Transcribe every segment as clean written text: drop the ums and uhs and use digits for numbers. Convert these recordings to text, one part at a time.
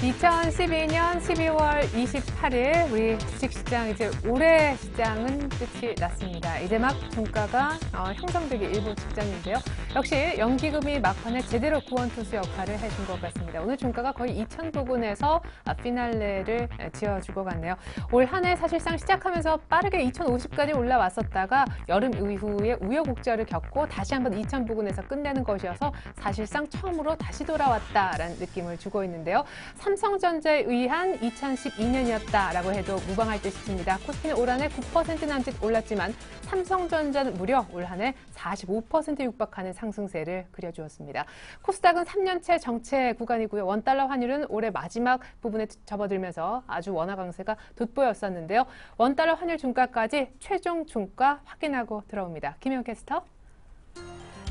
(2012년 12월 28일) 우리 주식시장 이제 올해 시장은 끝이 났습니다. 이제 막 종가가 형성되기 일부 직전인데요. 역시 연기금이 막판에 제대로 구원투수 역할을 해준 것 같습니다. 오늘 종가가 거의 2,000 부근에서 피날레를 지어줄 것 같네요. 올 한 해 사실상 시작하면서 빠르게 2,050까지 올라왔었다가 여름 이후에 우여곡절을 겪고 다시 한번 2,000 부근에서 끝내는 것이어서 사실상 처음으로 다시 돌아왔다라는 느낌을 주고 있는데요. 삼성전자에 의한 2012년이었다라고 해도 무방할 듯입니다. 코스피는 올 한 해 9% 남짓 올랐지만 삼성전자는 무려 올 한 해 45% 육박하는 상승세를 그려주었습니다. 코스닥은 3년째 정체 구간이고요. 원달러 환율은 올해 마지막 부분에 접어들면서 아주 원화 강세가 돋보였었는데요. 원달러 환율 종가까지 최종 종가 확인하고 들어옵니다. 김혜영 캐스터.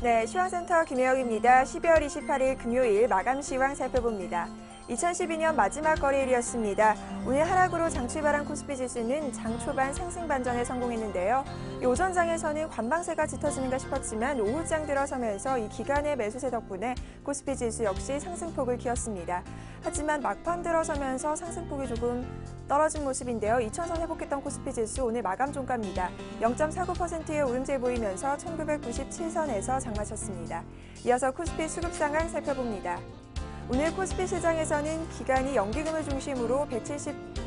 네, 시황센터 김혜영입니다. 12월 28일 금요일 마감 시황 살펴봅니다. 2012년 마지막 거래일이었습니다. 오늘 하락으로 장 출발한 코스피 지수는 장 초반 상승 반전에 성공했는데요. 오전장에서는 관방세가 짙어지는가 싶었지만 오후장 들어서면서 이 기간의 매수세 덕분에 코스피 지수 역시 상승폭을 키웠습니다. 하지만 막판 들어서면서 상승폭이 조금 떨어진 모습인데요. 2,000선 회복했던 코스피 지수 오늘 마감 종가입니다. 0.49%의 오름세 보이면서 1997선에서 장마쳤습니다. 이어서 코스피 수급 상황 살펴봅니다. 오늘 코스피 시장에서는 기관이 연기금을 중심으로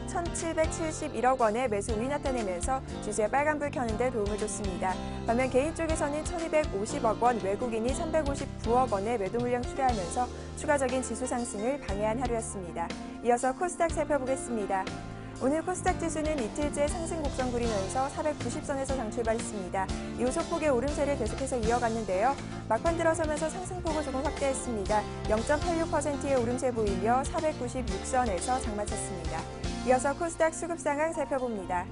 1,771억 원의 매수 우위 나타내면서 지수에 빨간불 켜는 데 도움을 줬습니다. 반면 개인 쪽에서는 1,250억 원, 외국인이 359억 원의 매도 물량 출하하면서 추가적인 지수 상승을 방해한 하루였습니다. 이어서 코스닥 살펴보겠습니다. 오늘 코스닥 지수는 이틀째 상승 곡선 그리면서 490선에서 장 출발했습니다. 이후 소폭의 오름세를 계속해서 이어갔는데요. 막판 들어서면서 상승폭을 조금 확대했습니다. 0.86%의 오름세 보이며 496선에서 장마쳤습니다. 이어서 코스닥 수급 상황 살펴봅니다.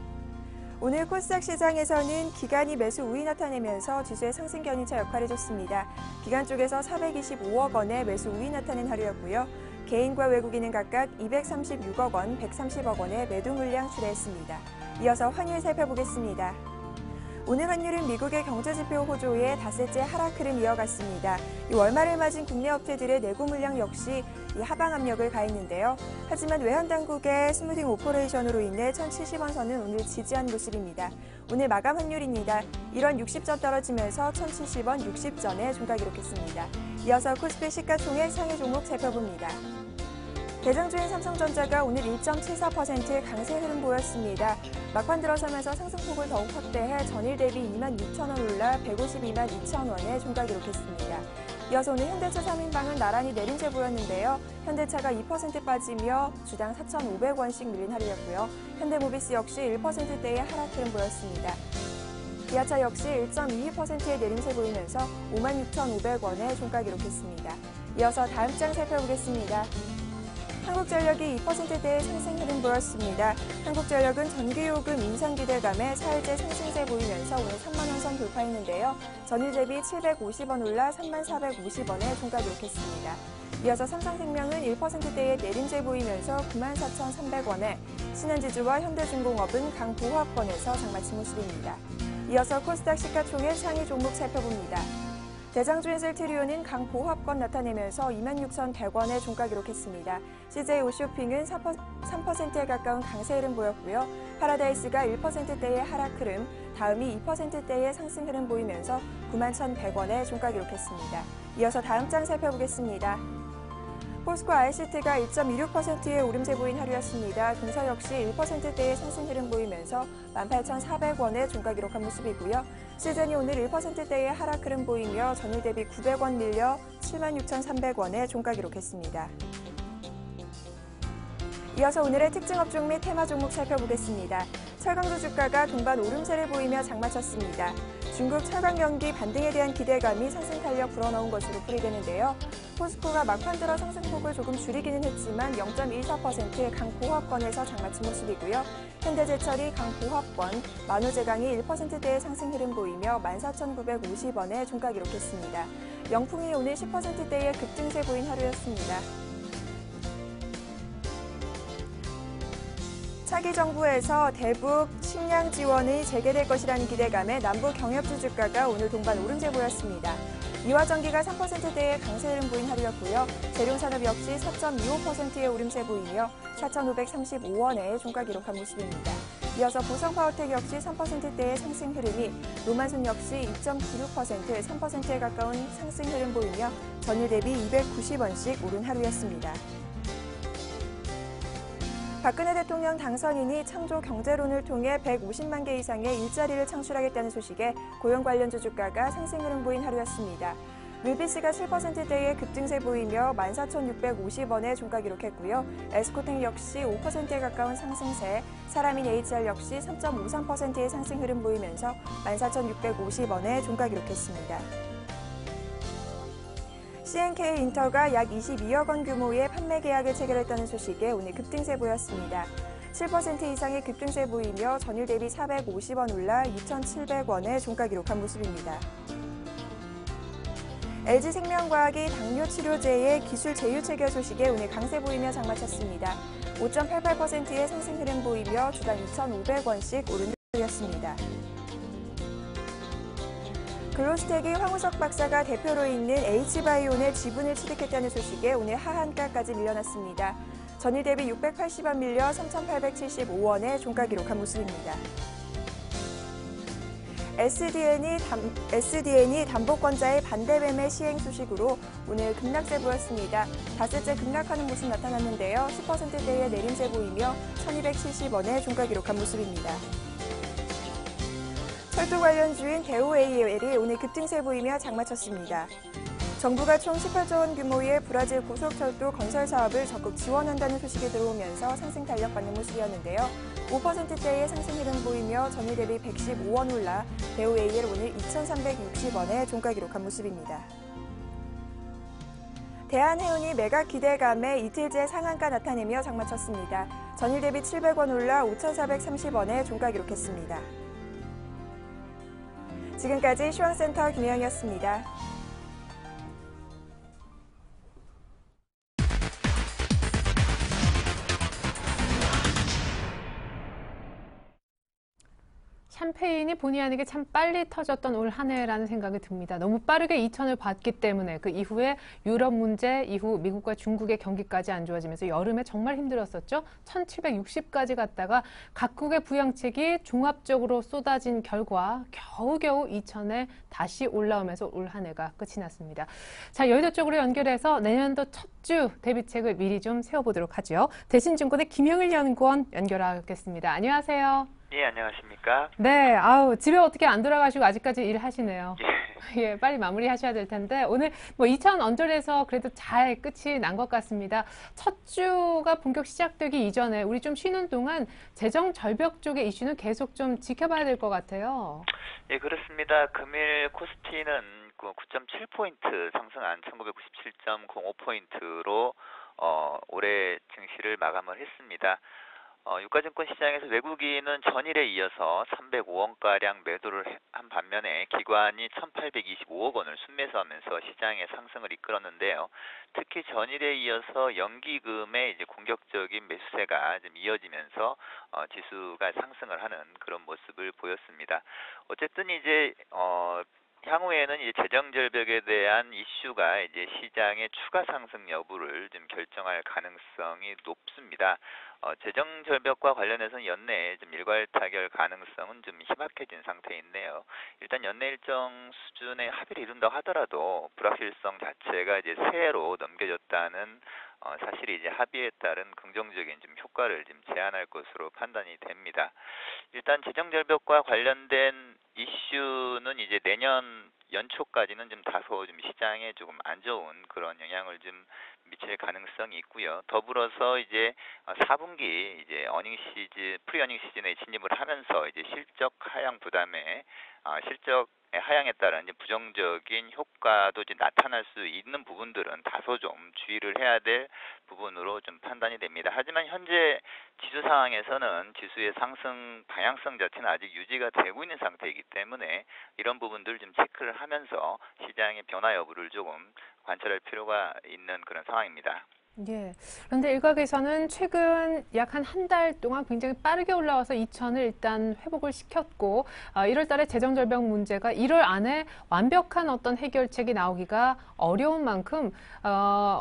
오늘 코스닥 시장에서는 기관이 매수 우위 나타내면서 지수의 상승 견인차 역할을 줬습니다. 기관 쪽에서 425억 원의 매수 우위 나타낸 하루였고요. 개인과 외국인은 각각 236억 원, 130억 원의 매도 물량 출하했습니다. 이어서 환율 살펴보겠습니다. 오늘 환율은 미국의 경제지표 호조에 닷새째 하락 흐름 이어갔습니다. 이 월말을 맞은 국내 업체들의 내고 물량 역시 이 하방 압력을 가했는데요. 하지만 외환당국의 스무딩 오퍼레이션으로 인해 1,070원 선은 오늘 지지한 모습입니다. 오늘 마감 환율입니다. 1원 60전 떨어지면서 1,070원 60전에 종가 기록했습니다. 이어서 코스피 시가총액 상위 종목 살펴봅니다. 대장주인 삼성전자가 오늘 1.74% 강세 흐름 보였습니다. 막판 들어서면서 상승폭을 더욱 확대해 전일 대비 26,000원 올라 152만 2천원에 종가 기록했습니다. 이어서 오늘 현대차 3인방은 나란히 내림세 보였는데요. 현대차가 2% 빠지며 주당 4,500원씩 밀린 하루였고요. 현대모비스 역시 1%대의 하락 흐름 보였습니다. 기아차 역시 1.22%의 내림세 보이면서 56,500원에 종가 기록했습니다. 이어서 다음 장 살펴보겠습니다. 한국전력이 2%대의 상승 흐름 보였습니다. 한국전력은 전기요금 인상 기대감에 4일째 상승세 보이면서 오늘 3만원 선 돌파했는데요. 전일 대비 750원 올라 3450원에 종가 기록했습니다. 이어서 삼성생명은 1%대의 내림세 보이면서 94,300원에, 신한지주와 현대중공업은 강보합권에서 장마친 모습입니다. 이어서 코스닥 시가총액 상위 종목 살펴봅니다. 대장주인 셀트리온은 강보합권 나타내면서 26,100원에 종가 기록했습니다. CJ 오쇼핑은 3%에 가까운 강세 흐름 보였고요. 파라다이스가 1%대의 하락 흐름, 다음이 2%대의 상승 흐름 보이면서 91,100원에 종가 기록했습니다. 이어서 다음 장 살펴보겠습니다. 포스코 ICT가 1.26%의 오름세 보인 하루였습니다. 동사 역시 1%대의 상승 흐름 보이면서 18,400원에 종가 기록한 모습이고요. 시즌이 오늘 1%대의 하락 흐름 보이며 전일 대비 900원 밀려 76,300원에 종가 기록했습니다. 이어서 오늘의 특징 업종 및 테마 종목 살펴보겠습니다. 철강주 주가가 동반 오름세를 보이며 장마쳤습니다. 중국 철강 경기 반등에 대한 기대감이 상승 탄력 불어넣은 것으로 풀이되는데요. 포스코가 막판 들어 상승폭을 조금 줄이기는 했지만 0.14%의 강보합권에서 장마친 모습이고요. 현대제철이 강보합권, 만호제강이 1%대의 상승 흐름 보이며 14,950원에 종가 기록했습니다. 영풍이 오늘 10%대의 급등세 보인 하루였습니다. 차기 정부에서 대북 식량 지원이 재개될 것이라는 기대감에 남부 경협주 주가가 오늘 동반 오름세 보였습니다. 이화전기가 3%대의 강세 흐름 보인 하루였고요. 재룡산업 역시 4.25%의 오름세 보이며 4,535원의 종가 기록한 모습입니다. 이어서 보성파워텍 역시 3%대의 상승 흐름이, 노만순 역시 2.96%, 3%에 가까운 상승 흐름 보이며 전일 대비 290원씩 오른 하루였습니다. 박근혜 대통령 당선인이 창조 경제론을 통해 150만 개 이상의 일자리를 창출하겠다는 소식에 고용 관련주 주가가 상승 흐름 보인 하루였습니다. 윌비스가 7%대의 급등세 보이며 14,650원의 종가 기록했고요. 에스코텍 역시 5%에 가까운 상승세, 사라민 HR 역시 3.53%의 상승 흐름 보이면서 14,650원의 종가 기록했습니다. C&K 인터가 약 22억 원 규모의 판매 계약을 체결했다는 소식에 오늘 급등세 보였습니다. 7% 이상의 급등세 보이며 전일 대비 450원 올라 2,700원의 종가 기록한 모습입니다. LG생명과학이 당뇨 치료제의 기술 제휴 체결 소식에 오늘 강세 보이며 장마쳤습니다. 5.88%의 상승 흐름 보이며 주당 2,500원씩 오른 흐름이었습니다. 글로스텍이 황우석 박사가 대표로 있는 H바이온의 지분을 취득했다는 소식에 오늘 하한가까지 밀려났습니다. 전일 대비 680원 밀려 3,875원의 종가 기록한 모습입니다. SDN이 담보권자의 반대 매매 시행 소식으로 오늘 급락세 보였습니다. 다섯째 급락하는 모습 나타났는데요. 10%대의 내림세 보이며 1,270원의 종가 기록한 모습입니다. 철도 관련주인 대우AL이 오늘 급등세 보이며 장마쳤습니다. 정부가 총 18조 원 규모의 브라질 고속철도 건설 사업을 적극 지원한다는 소식이 들어오면서 상승 탄력받는 모습이었는데요. 5%대의 상승 흐름 보이며 전일 대비 115원 올라 대우AL 오늘 2,360원의 종가 기록한 모습입니다. 대한해운이 매각 기대감에 이틀째 상한가 나타내며 장마쳤습니다. 전일 대비 700원 올라 5,430원의 종가 기록했습니다. 지금까지 시황센터 김혜영이었습니다. 샴페인이 본의 아니게 참 빨리 터졌던 올 한 해라는 생각이 듭니다. 너무 빠르게 2천을 봤기 때문에 그 이후에 유럽 문제 이후 미국과 중국의 경기까지 안 좋아지면서 여름에 정말 힘들었었죠. 1760까지 갔다가 각국의 부양책이 종합적으로 쏟아진 결과 겨우겨우 2천에 다시 올라오면서 올 한 해가 끝이 났습니다. 자, 여의도 쪽으로 연결해서 내년도 첫 주 대비책을 미리 좀 세워보도록 하죠. 대신증권의 김영일 연구원 연결하겠습니다. 안녕하세요. 예, 안녕하십니까? 네, 집에 어떻게 안 돌아가시고 아직까지 일하시네요. 예, 빨리 마무리하셔야 될 텐데 오늘 뭐 2천 언저리에서 그래도 잘 끝이 난 것 같습니다. 첫 주가 본격 시작되기 이전에 우리 좀 쉬는 동안 재정 절벽 쪽의 이슈는 계속 좀 지켜봐야 될 것 같아요. 예, 그렇습니다. 금일 코스피는 9.7포인트 상승한 1997.05포인트로 올해 증시를 마감을 했습니다. 유가증권 시장에서 외국인은 전일에 이어서 305원가량 매도를 한 반면에 기관이 1,825억 원을 순매수하면서 시장의 상승을 이끌었는데요. 특히 전일에 이어서 연기금의 이제 공격적인 매수세가 좀 이어지면서 지수가 상승을 하는 그런 모습을 보였습니다. 어쨌든 이제 향후에는 이제 재정 절벽에 대한 이슈가 이제 시장의 추가 상승 여부를 좀 결정할 가능성이 높습니다. 재정 절벽과 관련해서는 연내에 좀 일괄 타결 가능성은 좀 희박해진 상태인데요. 일단 연내 일정 수준의 합의를 이룬다고 하더라도 불확실성 자체가 이제 새해로 넘겨졌다는 사실이 이제 합의에 따른 긍정적인 좀 효과를 좀 제한할 것으로 판단이 됩니다. 일단 재정 절벽과 관련된 이슈는 이제 내년 연초까지는 좀 다소 좀 시장에 조금 안 좋은 그런 영향을 좀 미칠 가능성이 있고요. 더불어서 이제 4분기 이제 프리어닝 시즌에 진입을 하면서 이제 실적 하향 부담에 실적 하향에 따른 이제 부정적인 효과도 이제 나타날 수 있는 부분들은 다소 좀 주의를 해야 될 부분으로 좀 판단이 됩니다. 하지만 현재 지수 상황에서는 지수의 상승 방향성 자체는 아직 유지가 되고 있는 상태이기 때문에 이런 부분들 좀 체크를 하면서 시장의 변화 여부를 조금 관찰할 필요가 있는 그런 상황입니다. 예. 그런데 일각에서는 최근 약 한 달 동안 굉장히 빠르게 올라와서 2천을 일단 회복을 시켰고, 1월 달에 재정절벽 문제가 1월 안에 완벽한 어떤 해결책이 나오기가 어려운 만큼,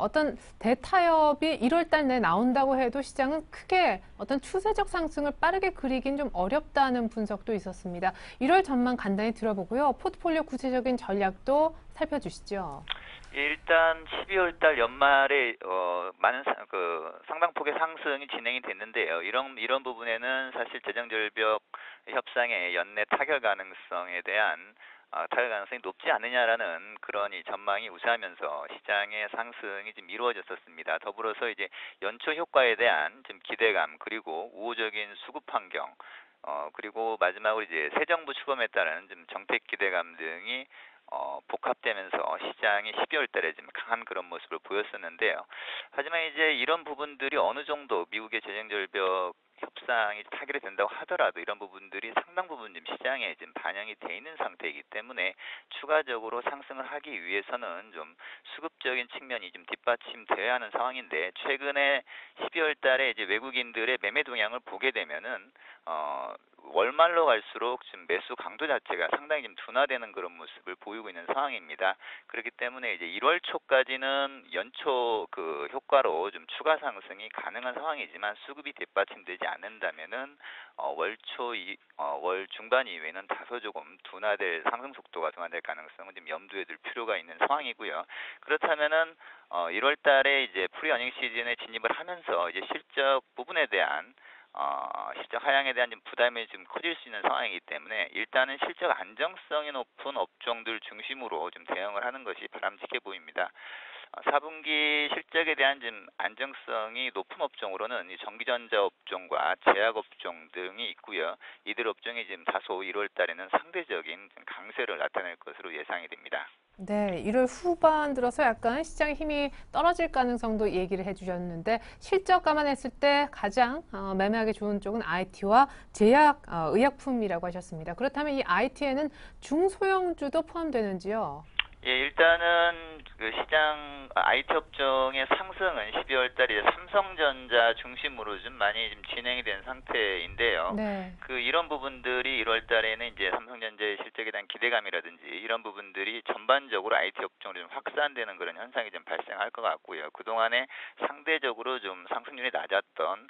어떤 대타협이 1월 달 내에 나온다고 해도 시장은 크게 어떤 추세적 상승을 빠르게 그리긴 좀 어렵다는 분석도 있었습니다. 1월 전망 간단히 들어보고요. 포트폴리오 구체적인 전략도 살펴주시죠. 예, 일단 12월 달 연말에 많은 상당폭의 상승이 진행이 됐는데요. 이런 부분에는 사실 재정절벽 협상의 연내 타결 가능성에 대한 타결 가능성이 높지 않느냐라는 그런 이 전망이 우세하면서 시장의 상승이 좀 이루어졌었습니다. 더불어서 이제 연초 효과에 대한 좀 기대감 그리고 우호적인 수급 환경 그리고 마지막으로 이제 새 정부 출범에 따른 좀 정책 기대감 등이 복합되면서 시장이 12월 달에 좀 강한 그런 모습을 보였었는데요. 하지만 이제 이런 부분들이 어느 정도 미국의 재정절벽 협상이 타결이 된다고 하더라도 이런 부분들이 상당 부분 좀 시장에 지금 반영이 돼 있는 상태이기 때문에 추가적으로 상승을 하기 위해서는 좀 수급적인 측면이 좀 뒷받침돼야 하는 상황인데 최근에 12월 달에 이제 외국인들의 매매 동향을 보게 되면은 월말로 갈수록 지금 매수 강도 자체가 상당히 좀 둔화되는 그런 모습을 보이고 있는 상황입니다. 그렇기 때문에 이제 1월 초까지는 연초 그 효과로 좀 추가 상승이 가능한 상황이지만 수급이 뒷받침되지 않는다면은 월 중반 이후에는 다소 조금 둔화될 상승 속도가 둔화될 가능성은 좀 염두에 둘 필요가 있는 상황이고요. 그렇다면은 1월 달에 이제 프리 어닝 시즌에 진입을 하면서 이제 실적 부분에 대한 실적 하향에 대한 좀 부담이 좀 커질 수 있는 상황이기 때문에 일단은 실적 안정성이 높은 업종들 중심으로 좀 대응을 하는 것이 바람직해 보입니다. 4분기 실적에 대한 좀 안정성이 높은 업종으로는 이 전기전자 업종과 제약 업종 등이 있고요. 이들 업종이 지금 다소 1월 달에는 상대적인 강세를 나타낼 것으로 예상이 됩니다. 네, 1월 후반 들어서 약간 시장의 힘이 떨어질 가능성도 얘기를 해주셨는데 실적 감안했을 때 가장 매매하기 좋은 쪽은 IT와 제약, 의약품이라고 하셨습니다. 그렇다면 이 IT에는 중소형주도 포함되는지요? 예, 일단은 그 시장 IT 업종의 상승은 12월 달에 삼성전자 중심으로 좀 많이 좀 진행이 된 상태인데요. 네. 이런 부분들이 1월 달에는 이제 삼성전자의 실적에 대한 기대감이라든지 이런 부분들이 전반적으로 IT 업종으로 좀 확산되는 그런 현상이 좀 발생할 것 같고요. 그동안에 상대적으로 좀 상승률이 낮았던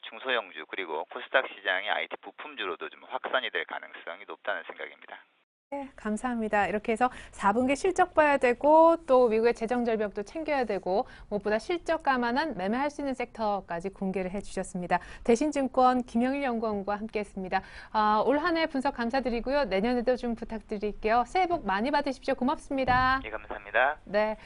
중소형주 그리고 코스닥 시장의 IT 부품주로도 좀 확산이 될 가능성이 높다는 생각입니다. 네, 감사합니다. 이렇게 해서 4분기 실적 봐야 되고 또 미국의 재정절벽도 챙겨야 되고 무엇보다 실적 감안한 매매할 수 있는 섹터까지 공개를 해주셨습니다. 대신증권 김영일 연구원과 함께했습니다. 올 한 해 분석 감사드리고요. 내년에도 좀 부탁드릴게요. 새해 복 많이 받으십시오. 고맙습니다. 예, 감사합니다. 네,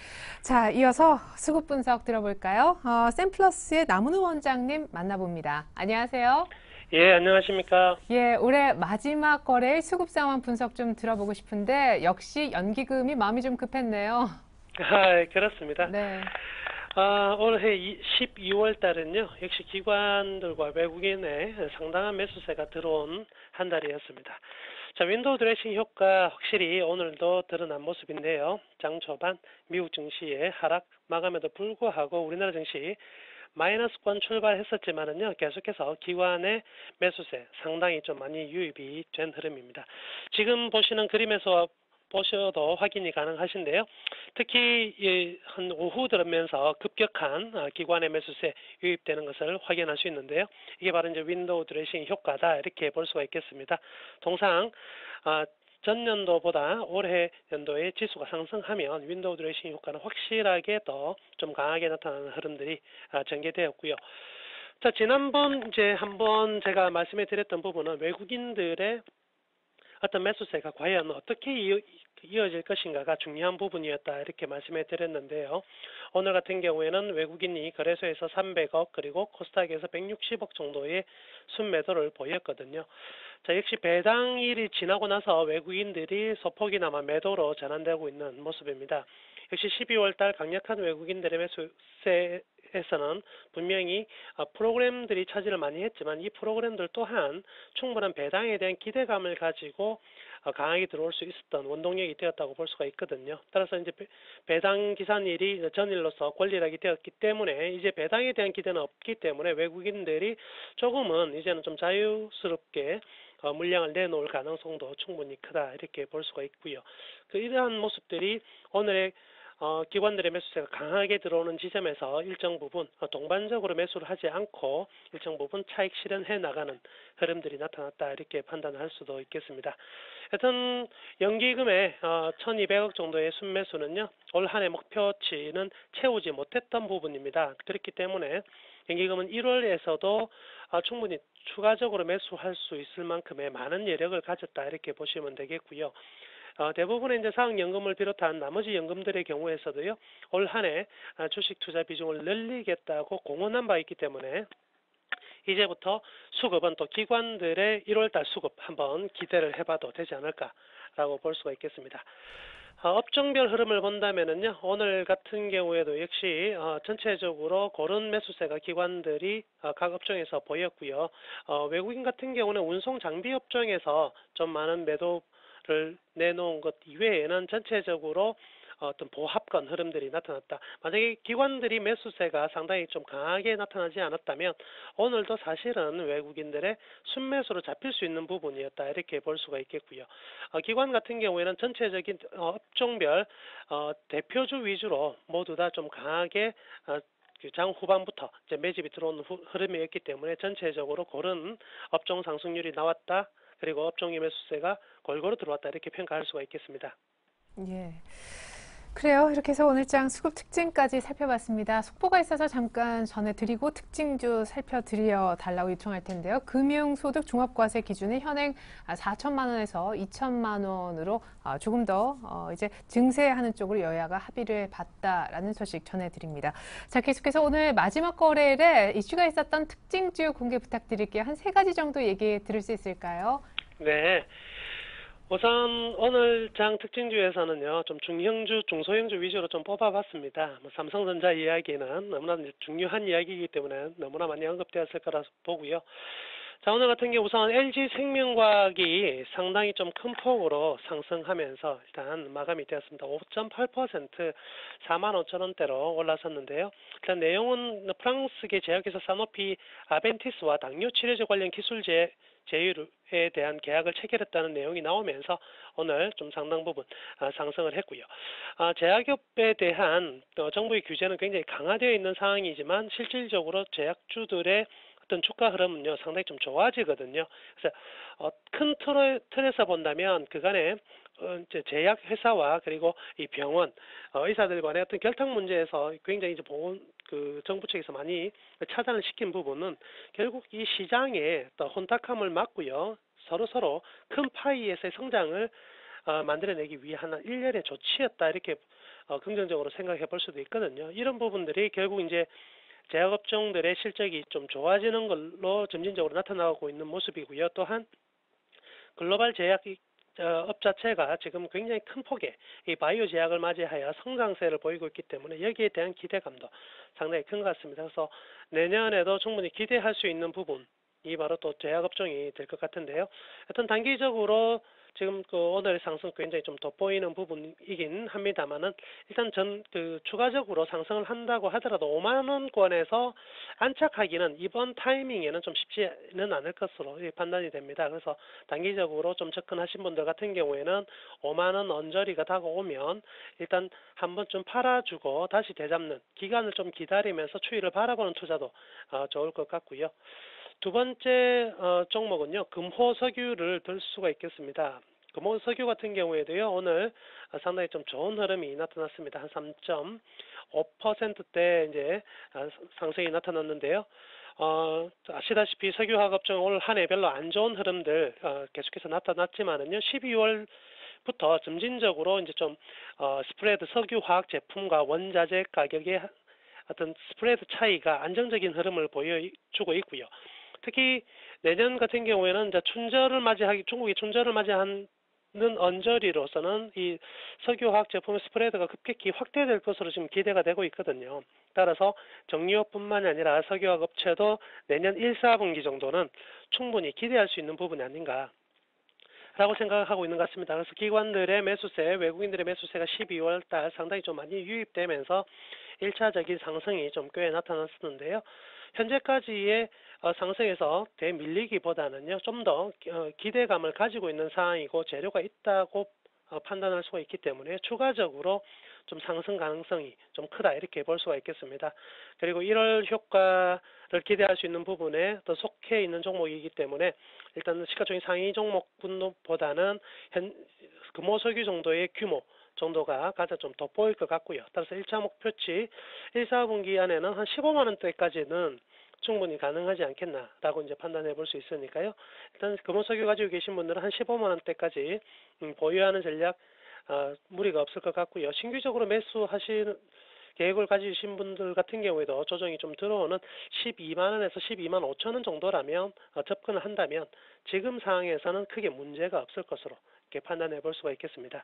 자 이어서 수급 분석 들어볼까요? 샘플러스의 남은우 원장님 만나봅니다. 안녕하세요. 예, 안녕하십니까. 예, 올해 마지막 거래일 수급 상황 분석 좀 들어보고 싶은데 역시 연기금이 마음이 좀 급했네요. 그렇습니다. 네. 올해 12월 달은요, 역시 기관들과 외국인의 상당한 매수세가 들어온 한 달이었습니다. 자, 윈도우 드레싱 효과 확실히 오늘도 드러난 모습인데요. 장 초반 미국 증시의 하락 마감에도 불구하고 우리나라 증시 마이너스권 출발했었지만은요, 계속해서 기관의 매수세 상당히 좀 많이 유입이 된 흐름입니다. 지금 보시는 그림에서 보셔도 확인이 가능하신데요. 특히 한 오후 들으면서 급격한 기관의 매수세 유입되는 것을 확인할 수 있는데요. 이게 바로 이제 윈도우 드레싱 효과다 이렇게 볼 수가 있겠습니다. 통상 전년도보다 올해 연도에 지수가 상승하면 윈도우 드레싱 효과는 확실하게 더 좀 강하게 나타나는 흐름들이 전개되었고요. 자, 지난번 이제 한번 제가 말씀해 드렸던 부분은 외국인들의 어떤 매수세가 과연 어떻게 이어질 것인가가 중요한 부분이었다 이렇게 말씀해 드렸는데요. 오늘 같은 경우에는 외국인이 거래소에서 300억 그리고 코스닥에서 160억 정도의 순매도를 보였거든요. 자, 역시 배당일이 지나고 나서 외국인들이 소폭이나마 매도로 전환되고 있는 모습입니다. 역시 12월 달 강력한 외국인들의 매수세에 에서는 분명히 프로그램들이 차지를 많이 했지만 이 프로그램들 또한 충분한 배당에 대한 기대감을 가지고 강하게 들어올 수 있었던 원동력이 되었다고 볼 수가 있거든요. 따라서 이제 배당 기산일이 전일로서 권리락이 되었기 때문에 이제 배당에 대한 기대는 없기 때문에 외국인들이 조금은 이제는 좀 자유스럽게 물량을 내놓을 가능성도 충분히 크다 이렇게 볼 수가 있고요. 이러한 모습들이 오늘의 기관들의 매수세가 강하게 들어오는 지점에서 일정 부분 동반적으로 매수를 하지 않고 일정 부분 차익 실현해 나가는 흐름들이 나타났다 이렇게 판단을 할 수도 있겠습니다. 하여튼 연기금의 1200억 정도의 순매수는요 올 한 해 목표치는 채우지 못했던 부분입니다. 그렇기 때문에 연기금은 1월에서도 충분히 추가적으로 매수할 수 있을 만큼의 많은 여력을 가졌다 이렇게 보시면 되겠고요. 대부분의 이제 사학연금을 비롯한 나머지 연금들의 경우에서도요, 올 한 해 주식 투자 비중을 늘리겠다고 공언한 바 있기 때문에 이제부터 수급은 또 기관들의 1월달 수급 한번 기대를 해봐도 되지 않을까라고 볼 수가 있겠습니다. 업종별 흐름을 본다면은요, 오늘 같은 경우에도 역시 전체적으로 고른 매수세가 기관들이 각 업종에서 보였고요. 외국인 같은 경우는 운송 장비 업종에서 좀 많은 매도를 내놓은 것 이외에는 전체적으로 어떤 보합권 흐름들이 나타났다. 만약에 기관들이 매수세가 상당히 좀 강하게 나타나지 않았다면 오늘도 사실은 외국인들의 순매수로 잡힐 수 있는 부분이었다 이렇게 볼 수가 있겠고요. 기관 같은 경우에는 전체적인 업종별 대표주 위주로 모두 다 좀 강하게 장 후반부터 이제 매집이 들어오는 흐름이었기 때문에 전체적으로 고른 업종 상승률이 나왔다. 그리고 업종의 매수세가 골고루 들어왔다 이렇게 평가할 수가 있겠습니다. 예. 그래요. 이렇게 해서 오늘장 수급 특징까지 살펴봤습니다. 속보가 있어서 잠깐 전해드리고 특징주 살펴드려 달라고 요청할 텐데요. 금융소득 종합과세 기준이 현행 4천만 원에서 2천만 원으로 조금 더 이제 증세하는 쪽으로 여야가 합의를 봤다라는 소식 전해드립니다. 자, 계속해서 오늘 마지막 거래일에 이슈가 있었던 특징주 공개 부탁드릴게요. 한 3가지 정도 얘기 들을 수 있을까요? 네. 우선 오늘 장 특징주에서는요, 좀 중형주, 중소형주 위주로 좀 뽑아봤습니다. 삼성전자 이야기는 너무나 중요한 이야기이기 때문에 너무나 많이 언급되었을 거라 보고요. 자, 오늘 같은 경우 우선 LG생명과학이 상당히 좀 큰 폭으로 상승하면서 일단 마감이 되었습니다. 5.8% 45,000원대로 올라섰는데요. 일단 내용은 프랑스계 제약회사 사노피 아벤티스와 당뇨 치료제 관련 기술 제휴에 대한 계약을 체결했다는 내용이 나오면서 오늘 좀 상당 부분 상승을 했고요. 제약업에 대한 정부의 규제는 굉장히 강화되어 있는 상황이지만 실질적으로 제약주들의 어떤 주가 흐름은요 상당히 좀 좋아지거든요. 그래서 큰 틀에서 본다면 그간에 이제 제약 회사와 그리고 이 병원 의사들 간의 어떤 결탁 문제에서 굉장히 이제 정부 측에서 많이 차단을 시킨 부분은 결국 이 시장의 또 혼탁함을 막고요. 서로 큰 파이에서의 성장을 만들어내기 위한 일련의 조치였다 이렇게 긍정적으로 생각해 볼 수도 있거든요. 이런 부분들이 결국 이제 제약업종들의 실적이 좀 좋아지는 걸로 점진적으로 나타나고 있는 모습이고요. 또한 글로벌 제약업 자체가 지금 굉장히 큰 폭의 이 바이오 제약을 맞이하여 성장세를 보이고 있기 때문에 여기에 대한 기대감도 상당히 큰 것 같습니다. 그래서 내년에도 충분히 기대할 수 있는 부분이 바로 또 제약업종이 될 것 같은데요. 하여튼 단기적으로 지금 오늘의 상승 굉장히 좀 돋보이는 부분이긴 합니다만은 일단 추가적으로 상승을 한다고 하더라도 5만 원권에서 안착하기는 이번 타이밍에는 좀 쉽지는 않을 것으로 판단이 됩니다. 그래서 단기적으로 좀 접근하신 분들 같은 경우에는 5만 원 언저리가 다가오면 일단 한번 좀 팔아주고 다시 되잡는 기간을 좀 기다리면서 추이를 바라보는 투자도 좋을 것 같고요. 두 번째 종목은요, 금호석유를 들 수가 있겠습니다. 금호석유 같은 경우에도요, 오늘 상당히 좀 좋은 흐름이 나타났습니다. 한 3.5%대 이제 상승이 나타났는데요. 아시다시피 석유화학업종 올 한 해 별로 안 좋은 흐름들 계속해서 나타났지만은요, 12월부터 점진적으로 이제 좀 스프레드 석유화학 제품과 원자재 가격의 어떤 스프레드 차이가 안정적인 흐름을 보여주고 있고요. 특히 내년 같은 경우에는 이제 중국이 춘절을 맞이하는 언저리로서는 이 석유화학 제품의 스프레드가 급격히 확대될 것으로 지금 기대가 되고 있거든요. 따라서 정유업뿐만이 아니라 석유화학 업체도 내년 1, 4분기 정도는 충분히 기대할 수 있는 부분이 아닌가 라고 생각하고 있는 것 같습니다. 그래서 기관들의 매수세, 외국인들의 매수세가 12월 달 상당히 좀 많이 유입되면서 1차적인 상승이 좀 꽤 나타났었는데요. 현재까지의 상승에서 대밀리기보다는요, 좀 더 기대감을 가지고 있는 상황이고 재료가 있다고 판단할 수가 있기 때문에 추가적으로 좀 상승 가능성이 좀 크다 이렇게 볼 수가 있겠습니다. 그리고 1월 효과를 기대할 수 있는 부분에 더 속해 있는 종목이기 때문에 일단 시가총액 상위 종목보다는 금호석유 정도의 규모 정도가 가장 좀 돋보일 것 같고요. 따라서 1차 목표치 1, 4분기 안에는 한 15만 원대까지는 충분히 가능하지 않겠나라고 이제 판단해 볼 수 있으니까요. 일단 금호석유 가지고 계신 분들은 한 15만 원대까지 보유하는 전략 무리가 없을 것 같고요. 신규적으로 매수하시는 계획을 가지신 분들 같은 경우에도 조정이 좀 들어오는 12만 원에서 12만 5천 원 정도라면 접근을 한다면 지금 상황에서는 크게 문제가 없을 것으로 이렇게 판단해 볼 수가 있겠습니다.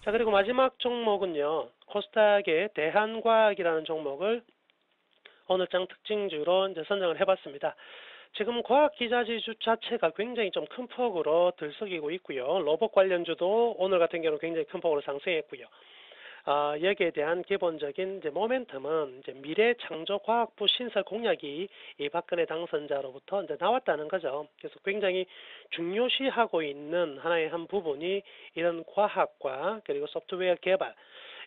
자, 그리고 마지막 종목은요. 코스닥의 대한과학이라는 종목을 오늘 장 특징주로 이제 선정을 해봤습니다. 지금 과학기자지주 자체가 굉장히 좀 큰 폭으로 들썩이고 있고요. 로봇 관련주도 오늘 같은 경우는 굉장히 큰 폭으로 상승했고요. 여기에 대한 기본적인 이제 모멘텀은 이제 미래창조과학부 신설 공약이 이 박근혜 당선자로부터 이제 나왔다는 거죠. 그래서 굉장히 중요시하고 있는 하나의 한 부분이 이런 과학과 그리고 소프트웨어 개발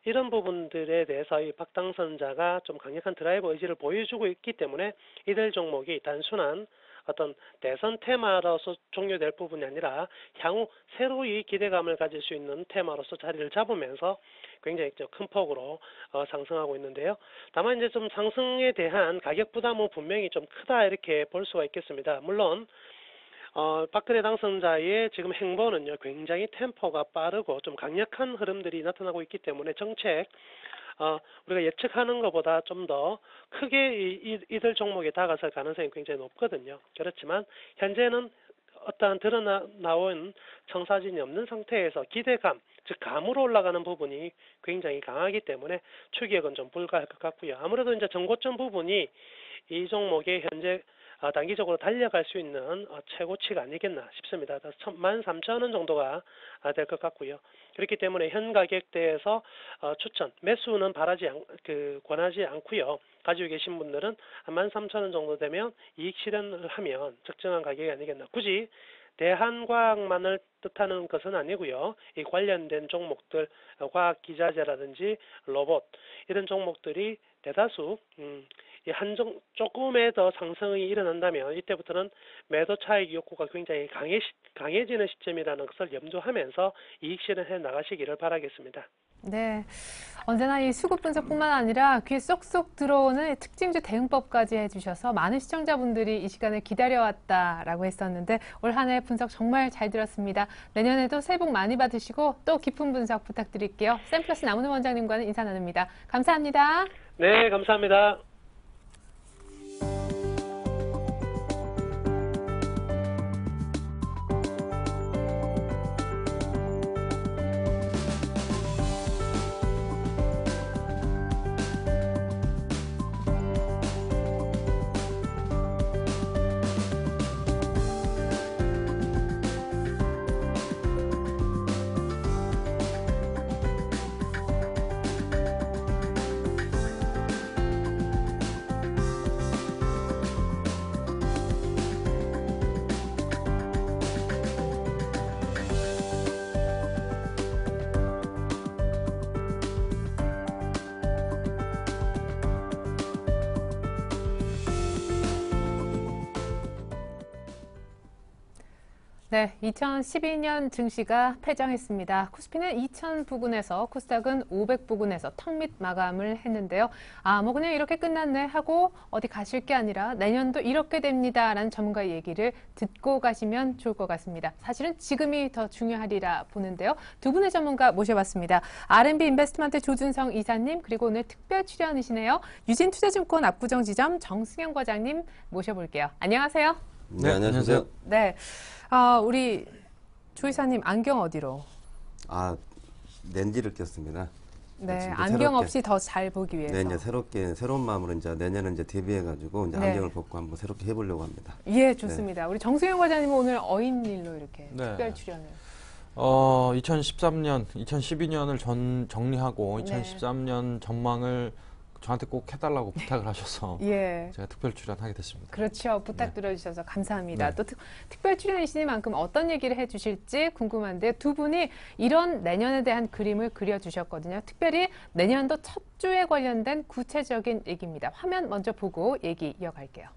이런 부분들에 대해서 이 박 당선자가 좀 강력한 드라이브 의지를 보여주고 있기 때문에 이들 종목이 단순한 어떤 대선 테마로서 종료될 부분이 아니라 향후 새로이 기대감을 가질 수 있는 테마로서 자리를 잡으면서 굉장히 큰 폭으로 상승하고 있는데요. 다만 이제 좀 상승에 대한 가격 부담은 분명히 좀 크다 이렇게 볼 수가 있겠습니다. 물론 박근혜 당선자의 지금 행보는요 굉장히 템포가 빠르고 좀 강력한 흐름들이 나타나고 있기 때문에 정책 우리가 예측하는 것보다 좀 더 크게 이들 종목에 다가설 가능성이 굉장히 높거든요. 그렇지만 현재는 어떠한 드러나온 청사진이 없는 상태에서 기대감, 즉 감으로 올라가는 부분이 굉장히 강하기 때문에 추격은 좀 불가할 것 같고요. 아무래도 이제 정고점 부분이 이 종목의 현재 단기적으로 달려갈 수 있는 최고치가 아니겠나 싶습니다. 13,000원 정도가 될 것 같고요. 그렇기 때문에 현 가격대에서 추천, 매수는 권하지 않고요. 가지고 계신 분들은 13,000원 정도 되면 이익 실현을 하면 적정한 가격이 아니겠나. 굳이 대한과학만을 뜻하는 것은 아니고요. 이 관련된 종목들, 과학기자재라든지 로봇 이런 종목들이 대다수 조금의 더 상승이 일어난다면 이때부터는 매도 차익 욕구가 굉장히 강해지는 시점이라는 것을 염두하면서 이익 실현해 나가시기를 바라겠습니다. 네, 언제나 이 수급 분석뿐만 아니라 귀에 쏙쏙 들어오는 특징주 대응법까지 해주셔서 많은 시청자분들이 이 시간을 기다려왔다라고 했었는데 올 한 해 분석 정말 잘 들었습니다. 내년에도 새해 복 많이 받으시고 또 깊은 분석 부탁드릴게요. 샘플러스 남은우 원장님과는 인사 나눕니다. 감사합니다. 네, 감사합니다. 네, 2012년 증시가 폐장했습니다. 코스피는 2000 부근에서 코스닥은 500 부근에서 턱밑 마감을 했는데요. 그냥 이렇게 끝났네 하고 어디 가실 게 아니라 내년도 이렇게 됩니다라는 전문가의 얘기를 듣고 가시면 좋을 것 같습니다. 사실은 지금이 더 중요하리라 보는데요. 두 분의 전문가 모셔봤습니다. R&B 인베스트먼트 조준성 이사님 그리고 오늘 특별 출연이시네요. 유진투자증권 압구정지점 정승영 과장님 모셔볼게요. 안녕하세요. 네, 안녕하세요. 네, 우리 조 이사님 안경 어디로? 렌즈를 꼈습니다. 네, 지금 안경 새롭게, 없이 더 잘 보기 위해서. 네, 이제 새로운 마음으로 이제 내년에 이제 데뷔해가지고 이제 네. 안경을 벗고 한번 새롭게 해보려고 합니다. 예, 좋습니다. 우리 정수영 과장님은 오늘 어인일로 이렇게 네. 특별 출연을. 2013년, 2012년을 정리하고 네. 2013년 전망을 저한테 꼭 해달라고 부탁을 하셔서 예. 제가 특별 출연하게 됐습니다. 그렇죠. 부탁 네. 들어주셔서 감사합니다. 네. 또 특별 출연이시니만큼 어떤 얘기를 해주실지 궁금한데 두 분이 이런 내년에 대한 그림을 그려주셨거든요. 특별히 내년도 첫 주에 관련된 구체적인 얘기입니다. 화면 먼저 보고 얘기 이어갈게요.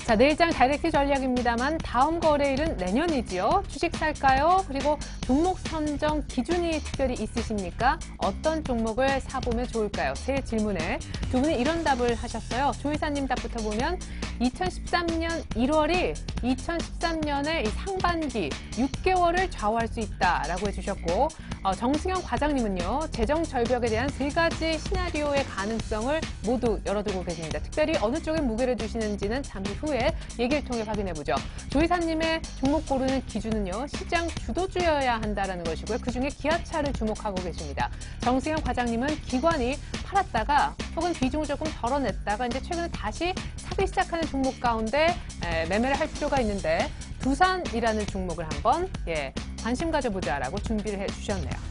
자, 내일장 다이렉트 전략입니다만 다음 거래일은 내년이지요. 주식 살까요? 그리고 종목 선정 기준이 특별히 있으십니까? 어떤 종목을 사보면 좋을까요? 세 질문에 두 분이 이런 답을 하셨어요. 조 이사님 답부터 보면 2013년 1월이 2013년의 이 상반기 6개월을 좌우할 수 있다라고 해주셨고 정승영 과장님은요. 재정 절벽에 대한 세 가지 시나리오의 가능성을 모두 열어두고 계십니다. 특별히 어느 쪽에 무게를 두시는지는 잠시 후에 얘기를 통해 확인해보죠. 조 이사님의 종목 고르는 기준은요. 시장 주도주여야 한다는 것이고요. 그중에 기아차를 주목하고 계십니다. 정승영 과장님은 기관이 팔았다가 혹은 비중을 조금 덜어냈다가 이제 최근에 다시 사기 시작하는 종목 가운데 매매를 할 필요가 있는데 두산이라는 종목을 한번 관심 가져보자라고 준비를 해주셨네요.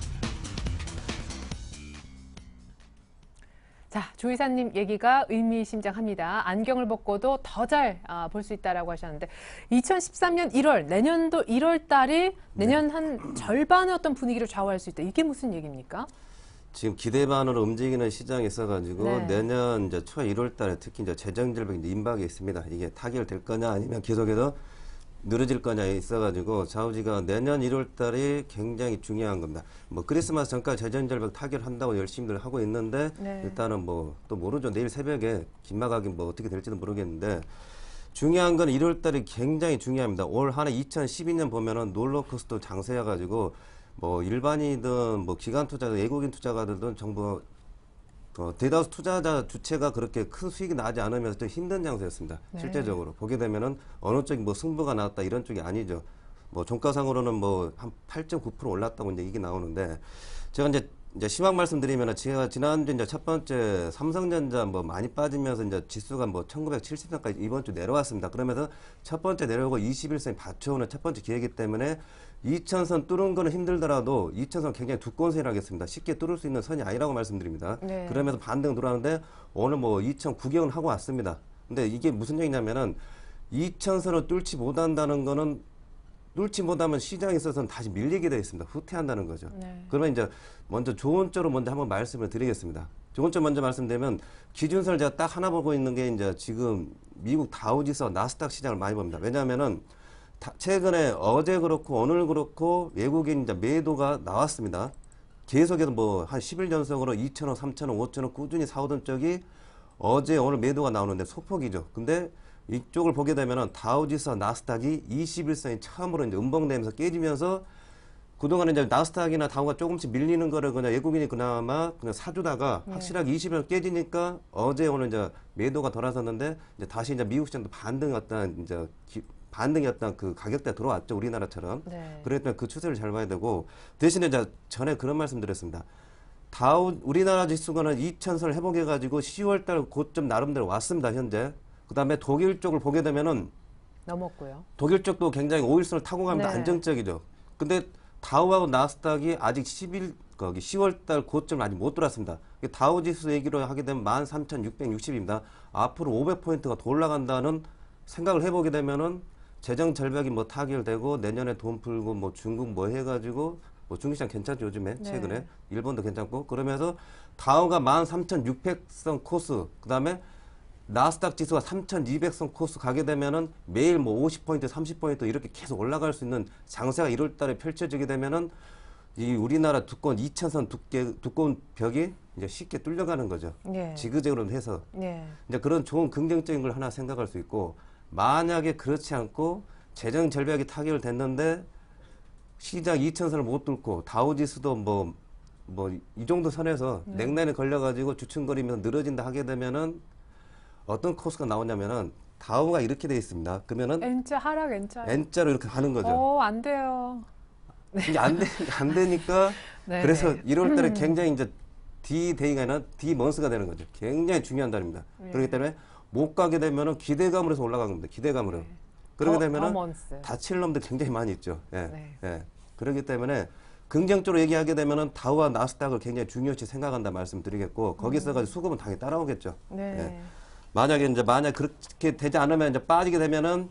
자, 조 이사님 얘기가 의미심장합니다. 안경을 벗고도 더 잘 볼 수 있다라고 하셨는데 2013년 1월, 내년도 1월 달이 내년 한 절반의 어떤 분위기를 좌우할 수 있다. 이게 무슨 얘기입니까? 지금 기대반으로 움직이는 시장이 있어가지고 네. 내년 이제 초 1월달에 특히 이제 재정절벽 임박이 있습니다. 이게 타결될 거냐 아니면 계속해서 늘어질 거냐 있어가지고 좌우지가 내년 1월달이 굉장히 중요한 겁니다. 뭐 크리스마스 전까지 재정절벽 타결한다고 열심히들 하고 있는데 네. 일단은 뭐 또 모르죠. 내일 새벽에 긴막하기 뭐 어떻게 될지도 모르겠는데 중요한 건 1월달이 굉장히 중요합니다. 올 한 해 2012년 보면은 롤러코스터 장세여가지고 뭐 일반이든 뭐 기관 투자자, 외국인 투자가들든 정부 대다수 투자자 주체가 그렇게 큰 수익이 나지 않으면서 좀 힘든 장세였습니다. 네. 실제적으로 보게 되면은 어느 쪽이 뭐 승부가 나왔다 이런 쪽이 아니죠. 뭐 종가상으로는 뭐 한 8.9% 올랐다고 이제 이게 나오는데 제가 이제 시황 말씀드리면은 제가 지난주 이제 첫 번째 삼성전자 뭐 많이 빠지면서 이제 지수가 뭐 1970선까지 이번 주 내려왔습니다. 그러면서 첫 번째 내려오고 21선이 받쳐오는 첫 번째 기회이기 때문에 2000선 뚫은 거는 힘들더라도 2000선 굉장히 두꺼운 선이라겠습니다. 쉽게 뚫을 수 있는 선이 아니라고 말씀드립니다. 네. 그러면서 반등 들어왔는데 오늘 뭐 2009경은 하고 왔습니다. 근데 이게 무슨 얘기냐면은 2000선을 뚫지 못한다는 거는 뚫지 못하면 시장에 있어서는 다시 밀리게 되어 있습니다. 후퇴한다는 거죠. 네. 그러면 이제 먼저 좋은 쪽으로 먼저 한번 말씀을 드리겠습니다. 좋은 쪽 먼저 말씀드리면 기준선을 제가 딱 하나 보고 있는 게 이제 지금 미국 다우지수 나스닥 시장을 많이 봅니다. 왜냐하면은 최근에 어제 그렇고 오늘 그렇고 외국인 이제 매도가 나왔습니다. 계속해서 뭐 한 10일 연속으로 2,000원, 3,000원, 5,000원 꾸준히 사오던 쪽이 어제 오늘 매도가 나오는데 소폭이죠. 근데 이쪽을 보게 되면은 다우지수 나스닥이 21선이 처음으로 이제 음봉되면서 깨지면서 그동안에 이제 나스닥이나 다우가 조금씩 밀리는 거를 그냥 외국인이 그나마 그냥 사주다가 확실하게 20일 깨지니까 어제 오늘 이제 매도가 돌아섰는데 이제 다시 이제 미국 시장도 반등이었던 그 가격대가 들어왔죠. 우리나라처럼. 네. 그랬더니 그 추세를 잘 봐야 되고 대신에 이제 전에 그런 말씀 드렸습니다. 우리나라 지수가는 2000선을 회복해가지고 10월달 고점 나름대로 왔습니다. 현재. 그 다음에 독일 쪽을 보게 되면은 넘었고요. 독일 쪽도 굉장히 5일선을 타고 가면 네. 안정적이죠. 근데 다우하고 나스닥이 아직 10월달 고점을 아직 못 들어왔습니다. 다우 지수 얘기로 하게 되면 13,660입니다. 앞으로 500포인트가 더 올라간다는 생각을 해보게 되면은 재정 절벽이 뭐 타결되고 내년에 돈 풀고 뭐 중국 뭐 해가지고 뭐 중국시장 괜찮죠 요즘에 네. 최근에 일본도 괜찮고 그러면서 다우가 13,600선 코스 그 다음에 나스닥 지수가 3,200선 코스 가게 되면은 매일 뭐 50포인트, 30포인트 이렇게 계속 올라갈 수 있는 장세가 1월 달에 펼쳐지게 되면은 이 우리나라 두꺼운 2000선 두꺼운 벽이 이제 쉽게 뚫려가는 거죠. 예. 지그재그로 해서. 예. 이제 그런 좋은 긍정적인 걸 하나 생각할 수 있고 만약에 그렇지 않고 재정 절벽이 타결됐는데 시장 2000선을 못 뚫고 다우지수도 뭐 이 정도 선에서 냉난에 걸려가지고 주춤거리면서 늘어진다 하게 되면은 어떤 코스가 나오냐면은 다우가 이렇게 돼 있습니다. 그러면은 N자 하락 N자. N자로 이렇게 가는 거죠. 안 돼요. 이게 안 되니까 네. 그래서 1월 달에 굉장히 이제 D-Day가 아니라 D-Months가 되는 거죠. 굉장히 중요한 달입니다. 네. 그렇기 때문에 못 가게 되면은 기대감으로 해서 올라가는 겁니다. 기대감으로. 네. 그러게 더 되면은 먼스. 다칠 놈들 굉장히 많이 있죠. 예. 네. 예. 그렇기 때문에 긍정적으로 얘기하게 되면은 다우와 나스닥을 굉장히 중요시 생각한다 말씀드리겠고 거기서 가지고 수급은 당연히 따라오겠죠. 네. 예. 만약 그렇게 되지 않으면 이제 빠지게 되면은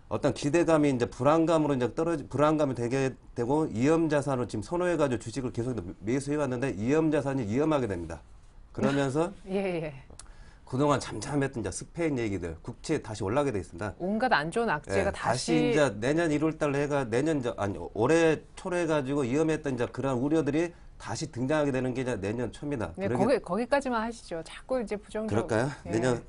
어떤 기대감이 이제 불안감으로 이제 불안감이 되게 되고 위험 자산을 지금 선호해가지고 주식을 계속 매수해 왔는데 위험 자산이 위험하게 됩니다. 그러면서 예. 그동안 잠잠했던 이제 스페인 얘기들 국채 다시 올라가게 돼 있습니다. 온갖 안 좋은 악재가 예, 다시 이제 내년 1월 달로 해가 올해 초로 해가지고 위험했던 이제 그런 우려들이 다시 등장하게 되는 게 이제 내년 초입니다. 네, 거기까지만 하시죠. 자꾸 이제 부정적. 그럴까요? 예. 내년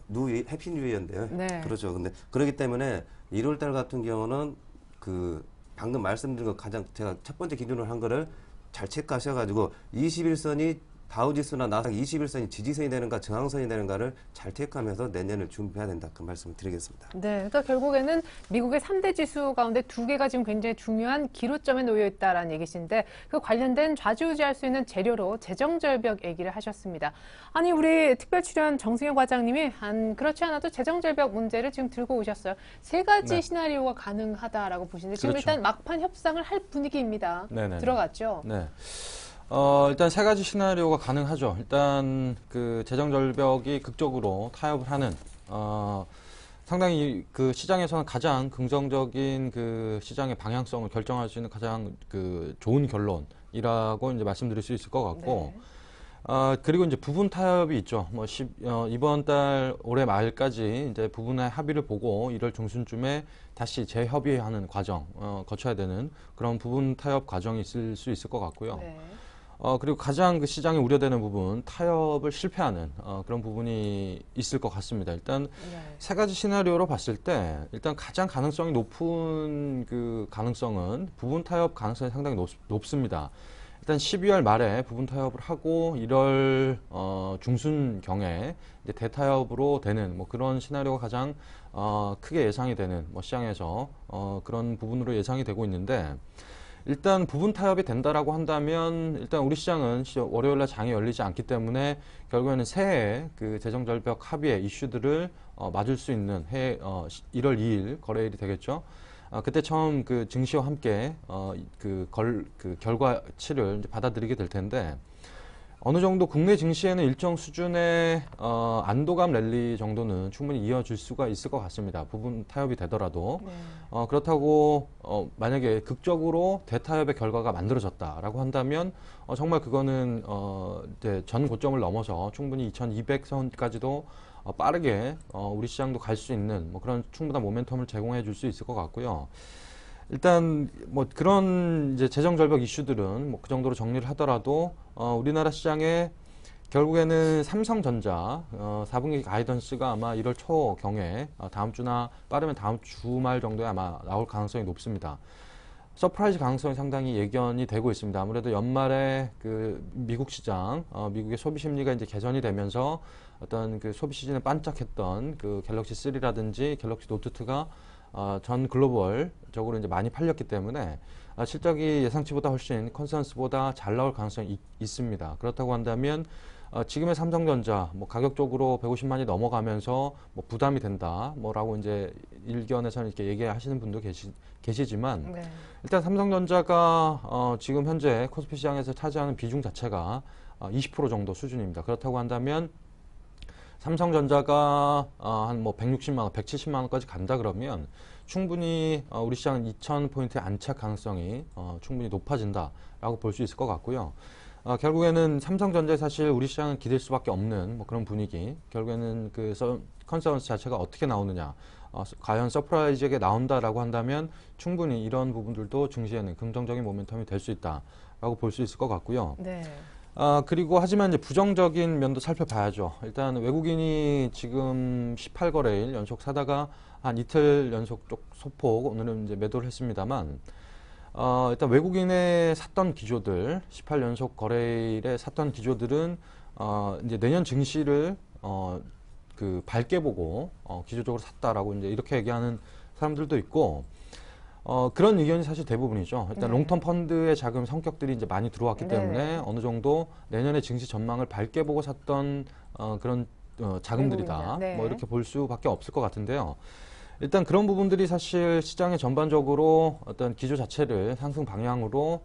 해피 뉴 이어인데요. 네. 그렇죠. 근데 그렇기 때문에 1월 달 같은 경우는 그 방금 말씀드린 거 가장 제가 첫 번째 기준으로 한 거를 잘 체크하셔가지고 21선이 다우지수나 나스닥 21선이 지지선이 되는가 저항선이 되는가를 잘 체크하면서 내년을 준비해야 된다. 그 말씀을 드리겠습니다. 네, 그러니까 결국에는 미국의 3대 지수 가운데 2개가 지금 굉장히 중요한 기로점에 놓여 있다라는 얘기신데 그 관련된 좌지우지할 수 있는 재료로 재정절벽 얘기를 하셨습니다. 아니 우리 특별 출연 정승현 과장님이 그렇지 않아도 재정절벽 문제를 지금 들고 오셨어요. 3가지 네. 시나리오가 가능하다라고 보시는데 지금 그렇죠. 일단 막판 협상을 할 분위기입니다. 네네. 들어갔죠? 네. 일단 3가지 시나리오가 가능하죠. 일단 그 재정 절벽이 극적으로 타협을 하는 상당히 그 시장에서는 가장 긍정적인 그 시장의 방향성을 결정할 수 있는 가장 그 좋은 결론이라고 이제 말씀드릴 수 있을 것 같고. 네. 그리고 이제 부분 타협이 있죠. 이번 달 올해 말까지 이제 부분의 합의를 보고 1월 중순쯤에 다시 재협의하는 과정, 거쳐야 되는 그런 부분 타협 과정이 있을 수 있을 것 같고요. 네. 그리고 가장 그 시장에 우려되는 부분, 타협을 실패하는 그런 부분이 있을 것 같습니다. 일단 네. 3가지 시나리오로 봤을 때 일단 가장 가능성이 높은 그 가능성은 부분 타협 가능성이 상당히 높습니다. 일단 12월 말에 부분 타협을 하고 1월 중순경에 이제 대타협으로 되는 뭐 그런 시나리오가 가장 크게 예상이 되는 시장에서 그런 부분으로 예상이 되고 있는데 일단 부분 타협이 된다라고 한다면 일단 우리 시장은 월요일날 장이 열리지 않기 때문에 결국에는 새해 그 재정절벽 합의의 이슈들을 맞을 수 있는 1월 2일 거래일이 되겠죠. 그때 처음 그 증시와 함께 그 결과치를 이제 받아들이게 될 텐데 어느 정도 국내 증시에는 일정 수준의 안도감 랠리 정도는 충분히 이어질 수가 있을 것 같습니다. 부분 타협이 되더라도 네. 그렇다고 만약에 극적으로 대타협의 결과가 만들어졌다라고 한다면 정말 그거는 이제 전 고점을 넘어서 충분히 2200선까지도 빠르게 우리 시장도 갈 수 있는 뭐 그런 충분한 모멘텀을 제공해 줄 수 있을 것 같고요. 일단 뭐 그런 이제 재정 절벽 이슈들은 뭐 그 정도로 정리를 하더라도 우리나라 시장에 결국에는 삼성전자 4분기 가이던스가 아마 1월 초경에 다음 주나 빠르면 다음 주말 정도에 아마 나올 가능성이 높습니다. 서프라이즈 가능성이 상당히 예견이 되고 있습니다. 아무래도 연말에 그 미국 시장, 미국의 소비 심리가 이제 개선이 되면서 어떤 그 소비 시즌에 반짝했던 그 갤럭시 3라든지 갤럭시 노트 2가 전 글로벌적으로 이제 많이 팔렸기 때문에 실적이 예상치보다 훨씬 컨센서스보다 잘 나올 가능성이 있습니다. 그렇다고 한다면 지금의 삼성전자 뭐 가격적으로 150만이 넘어가면서 뭐 부담이 된다 뭐라고 이제 일견에서는 이렇게 얘기하시는 분도 계시지만 네. 일단 삼성전자가 지금 현재 코스피 시장에서 차지하는 비중 자체가 20% 정도 수준입니다. 그렇다고 한다면 삼성전자가 한 뭐 160만 원, 170만 원까지 간다 그러면 충분히 우리 시장은 2000포인트의 안착 가능성이 충분히 높아진다라고 볼 수 있을 것 같고요. 결국에는 삼성전자에 사실 우리 시장은 기댈 수밖에 없는 뭐 그런 분위기. 결국에는 그 컨센서스 자체가 어떻게 나오느냐. 과연 서프라이즈에게 나온다라고 한다면 충분히 이런 부분들도 증시에는 긍정적인 모멘텀이 될 수 있다라고 볼 수 있을 것 같고요. 네. 그리고 하지만 이제 부정적인 면도 살펴봐야죠. 일단 외국인이 지금 18거래일 연속 사다가 한 이틀 연속 쪽 소폭 오늘은 이제 매도를 했습니다만 일단 외국인의 샀던 기조들 18연속 거래일에 샀던 기조들은 이제 내년 증시를 그 밝게 보고 기조적으로 샀다라고 이제 이렇게 얘기하는 사람들도 있고 그런 의견이 사실 대부분이죠. 일단 네. 롱텀 펀드의 자금 성격들이 이제 많이 들어왔기 네. 때문에 어느 정도 내년에 증시 전망을 밝게 보고 샀던 그런 자금들이다. 외국인들. 네. 뭐 이렇게 볼 수밖에 없을 것 같은데요. 일단 그런 부분들이 사실 시장의 전반적으로 어떤 기조 자체를 상승 방향으로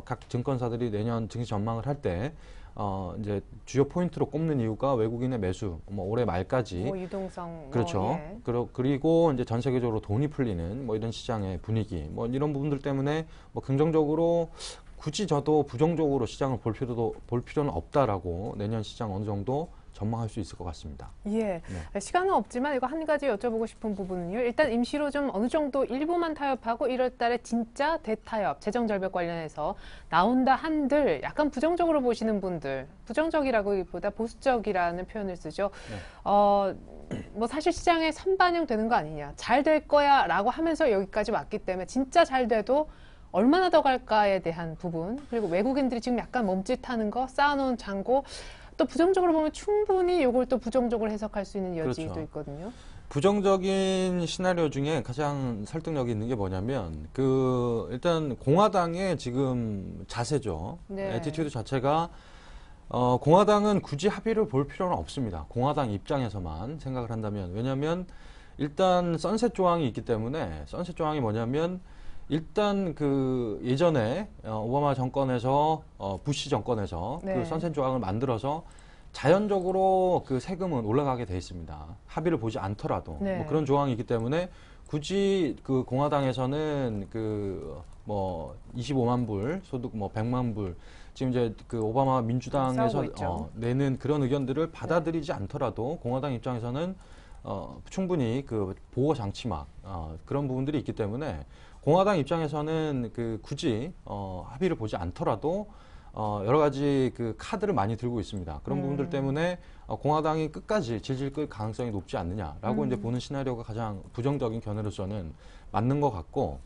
각 증권사들이 내년 증시 전망을 할 때 이제 주요 포인트로 꼽는 이유가 외국인의 매수, 뭐 올해 말까지 뭐 유동성, 그렇죠. 예. 그리고 이제 전 세계적으로 돈이 풀리는 뭐 이런 시장의 분위기, 뭐 이런 부분들 때문에 뭐 긍정적으로 굳이 저도 부정적으로 시장을 볼 필요는 없다라고 내년 시장 어느 정도 전망할 수 있을 것 같습니다. 예. 시간은 없지만 이거 한 가지 여쭤보고 싶은 부분은요. 일단 임시로 좀 어느 정도 일부만 타협하고 1월 달에 진짜 대타협, 재정 절벽 관련해서 나온다 한들 약간 부정적으로 보시는 분들, 부정적이라기보다 보수적이라는 표현을 쓰죠. 뭐 사실 시장에 선반영되는 거 아니냐, 잘 될 거야 라고 하면서 여기까지 왔기 때문에 진짜 잘 돼도 얼마나 더 갈까에 대한 부분, 그리고 외국인들이 지금 약간 몸짓하는 거, 쌓아놓은 잔고, 또 부정적으로 보면 충분히 이걸 또 부정적으로 해석할 수 있는 여지도 그렇죠. 있거든요. 부정적인 시나리오 중에 가장 설득력이 있는 게 뭐냐면 일단 공화당의 지금 자세죠. 네. 애티튜드 자체가 공화당은 굳이 합의를 볼 필요는 없습니다. 공화당 입장에서만 생각을 한다면. 왜냐하면 일단 선셋 조항이 있기 때문에 선셋 조항이 뭐냐면 일단 그 예전에 오바마 정권에서 부시 정권에서 네. 그 선셋 조항을 만들어서 자연적으로 그 세금은 올라가게 돼 있습니다. 합의를 보지 않더라도 네. 뭐 그런 조항이 기 때문에 굳이 그 공화당에서는 그 뭐 25만 불 소득 뭐 100만 불 지금 이제 그 오바마 싸우고 민주당에서 있죠. 내는 그런 의견들을 받아들이지 않더라도 공화당 입장에서는 충분히 그 보호 장치막 그런 부분들이 있기 때문에 공화당 입장에서는 그 굳이 합의를 보지 않더라도 여러 가지 그 카드를 많이 들고 있습니다. 그런 부분들 때문에 공화당이 끝까지 질질 끌 가능성이 높지 않느냐라고 이제 보는 시나리오가 가장 부정적인 견해로서는 맞는 것 같고,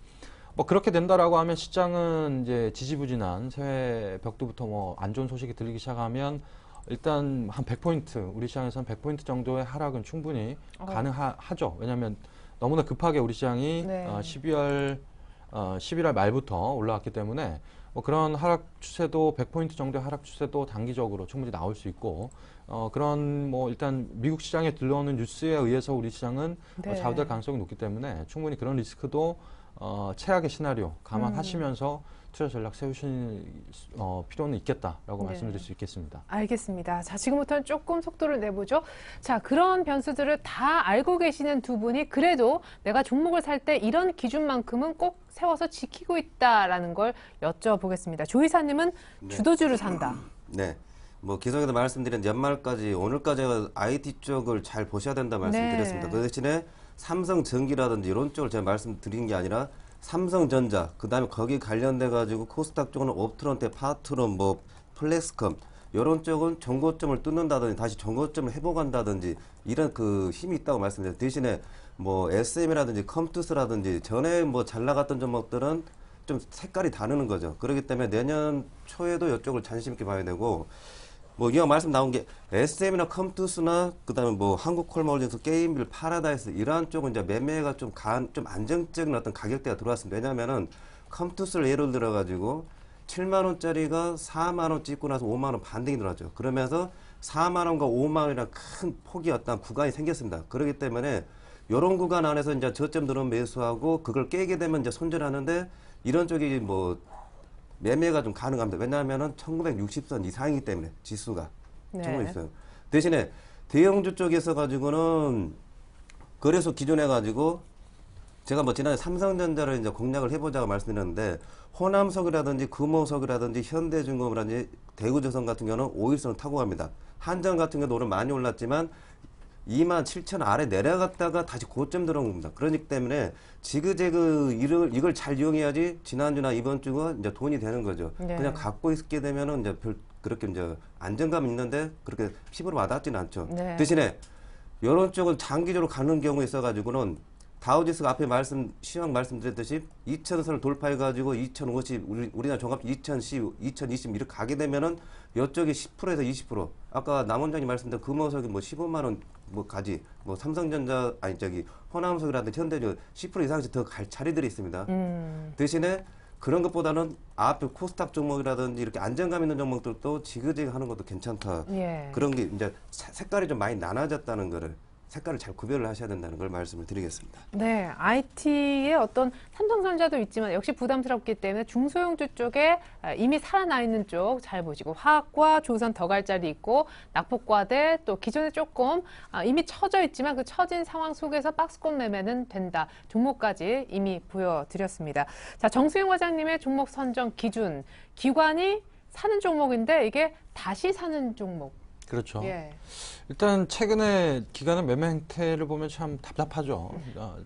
뭐 그렇게 된다라고 하면 시장은 이제 지지부진한 새해 벽두부터 뭐 안 좋은 소식이 들리기 시작하면 일단 한 100포인트, 우리 시장에서는 100포인트 정도의 하락은 충분히 가능하죠. 왜냐하면 너무나 급하게 우리 시장이 네. 11월 말부터 올라왔기 때문에 뭐 그런 하락 추세도 100포인트 정도의 하락 추세도 단기적으로 충분히 나올 수 있고 그런 뭐 일단 미국 시장에 들러오는 뉴스에 의해서 우리 시장은 네. 좌우될 가능성이 높기 때문에 충분히 그런 리스크도 최악의 시나리오 감안하시면서 투자 전략 세우실 필요는 있겠다라고 네. 말씀드릴 수 있겠습니다. 알겠습니다. 자, 지금부터는 조금 속도를 내보죠. 자, 그런 변수들을 다 알고 계시는 두 분이 그래도 내가 종목을 살 때 이런 기준만큼은 꼭 세워서 지키고 있다라는 걸 여쭤보겠습니다. 조 이사님은 네. 주도주를 산다. 네. 뭐 기존에도 말씀드린 연말까지 오늘까지 IT 쪽을 잘 보셔야 된다 말씀드렸습니다. 네. 그 대신에 삼성전기라든지 이런 쪽을 제가 말씀드린 게 아니라 삼성전자, 그다음에 거기 관련돼 가지고 코스닥 쪽은 옵트론테, 파트론, 뭐 플렉스컴 이런 쪽은 정고점을 뚫는다든지 다시 정고점을 회복한다든지 이런 그 힘이 있다고 말씀드렸어요. 대신에 뭐 SM이라든지 컴투스라든지 전에 뭐 잘 나갔던 종목들은 좀 색깔이 다르는 거죠. 그렇기 때문에 내년 초에도 이쪽을 관심 있게 봐야 되고, 뭐 이왕 말씀 나온 게 SM이나 컴투스나 그다음에 뭐 한국콜마홀딩스, 게임빌, 파라다이스 이러한 쪽은 이제 매매가 좀 안정적인 어떤 가격대가 들어왔습니다. 왜냐하면은 컴투스를 예를 들어 가지고 7만 원짜리가 4만 원 찍고 나서 5만 원 반등이 들어왔죠. 그러면서 4만 원과 5만 원이라는 큰 폭이 어떤 구간이 생겼습니다. 그렇기 때문에 이런 구간 안에서 이제 저점 들어온 매수하고 그걸 깨게 되면 이제 손절하는데 이런 쪽이 뭐 매매가 좀 가능합니다. 왜냐하면은 1960선 이상이기 때문에 지수가 정말 있어요. 대신에 대형주 쪽에서 가지고는 그래서 기존에 가지고 제가 뭐 지난해 삼성전자를 이제 공략을 해보자고 말씀드렸는데 호남석이라든지 금호석이라든지 현대중공업이라든지 대구조선 같은 경우는 5일선을 타고 갑니다. 한전 같은 경우도 오늘 많이 올랐지만 27,000 아래 내려갔다가 다시 고점 들어온 겁니다. 그렇기 때문에 지그재그 이걸 잘 이용해야지 지난주나 이번 주가 이제 돈이 되는 거죠. 네. 그냥 갖고 있게 되면은 이제 그렇게 이제 안정감 있는데 그렇게 피부로 와닿지는 않죠. 네. 대신에 이런 쪽은 장기적으로 가는 경우에 있어가지고는 다우지수가 앞에 시황 말씀드렸듯이 2000선을 돌파해가지고 2050, 우리나라 종합 2010, 2020 이렇게 가게 되면은 이쪽이 10%에서 20%. 아까 남 원장님 말씀드린 금호석이 뭐 15만원 뭐 가지, 뭐 삼성전자 아니 저기 호남석이라든지 현대주 10% 이상씩 더 갈 자리들이 있습니다. 대신에 그런 것보다는 앞에 코스닥 종목이라든지 이렇게 안정감 있는 종목들도 지그재그 하는 것도 괜찮다. 예. 그런 게 이제 색깔이 좀 많이 나눠졌다는 거를 색깔을 잘 구별을 하셔야 된다는 걸 말씀을 드리겠습니다. 네, IT의 어떤 삼성전자도 있지만 역시 부담스럽기 때문에 중소형주 쪽에 이미 살아나 있는 쪽 잘 보시고 화학과 조선 더 갈 자리 있고 낙폭과대 또 기존에 조금 이미 처져 있지만 그 처진 상황 속에서 박스권 매매는 된다. 종목까지 이미 보여드렸습니다. 자, 정수영 과장님의 종목 선정 기준 기관이 사는 종목인데 이게 다시 사는 종목. 그렇죠. 예. 일단 최근에 기관의 매매 행태를 보면 참 답답하죠.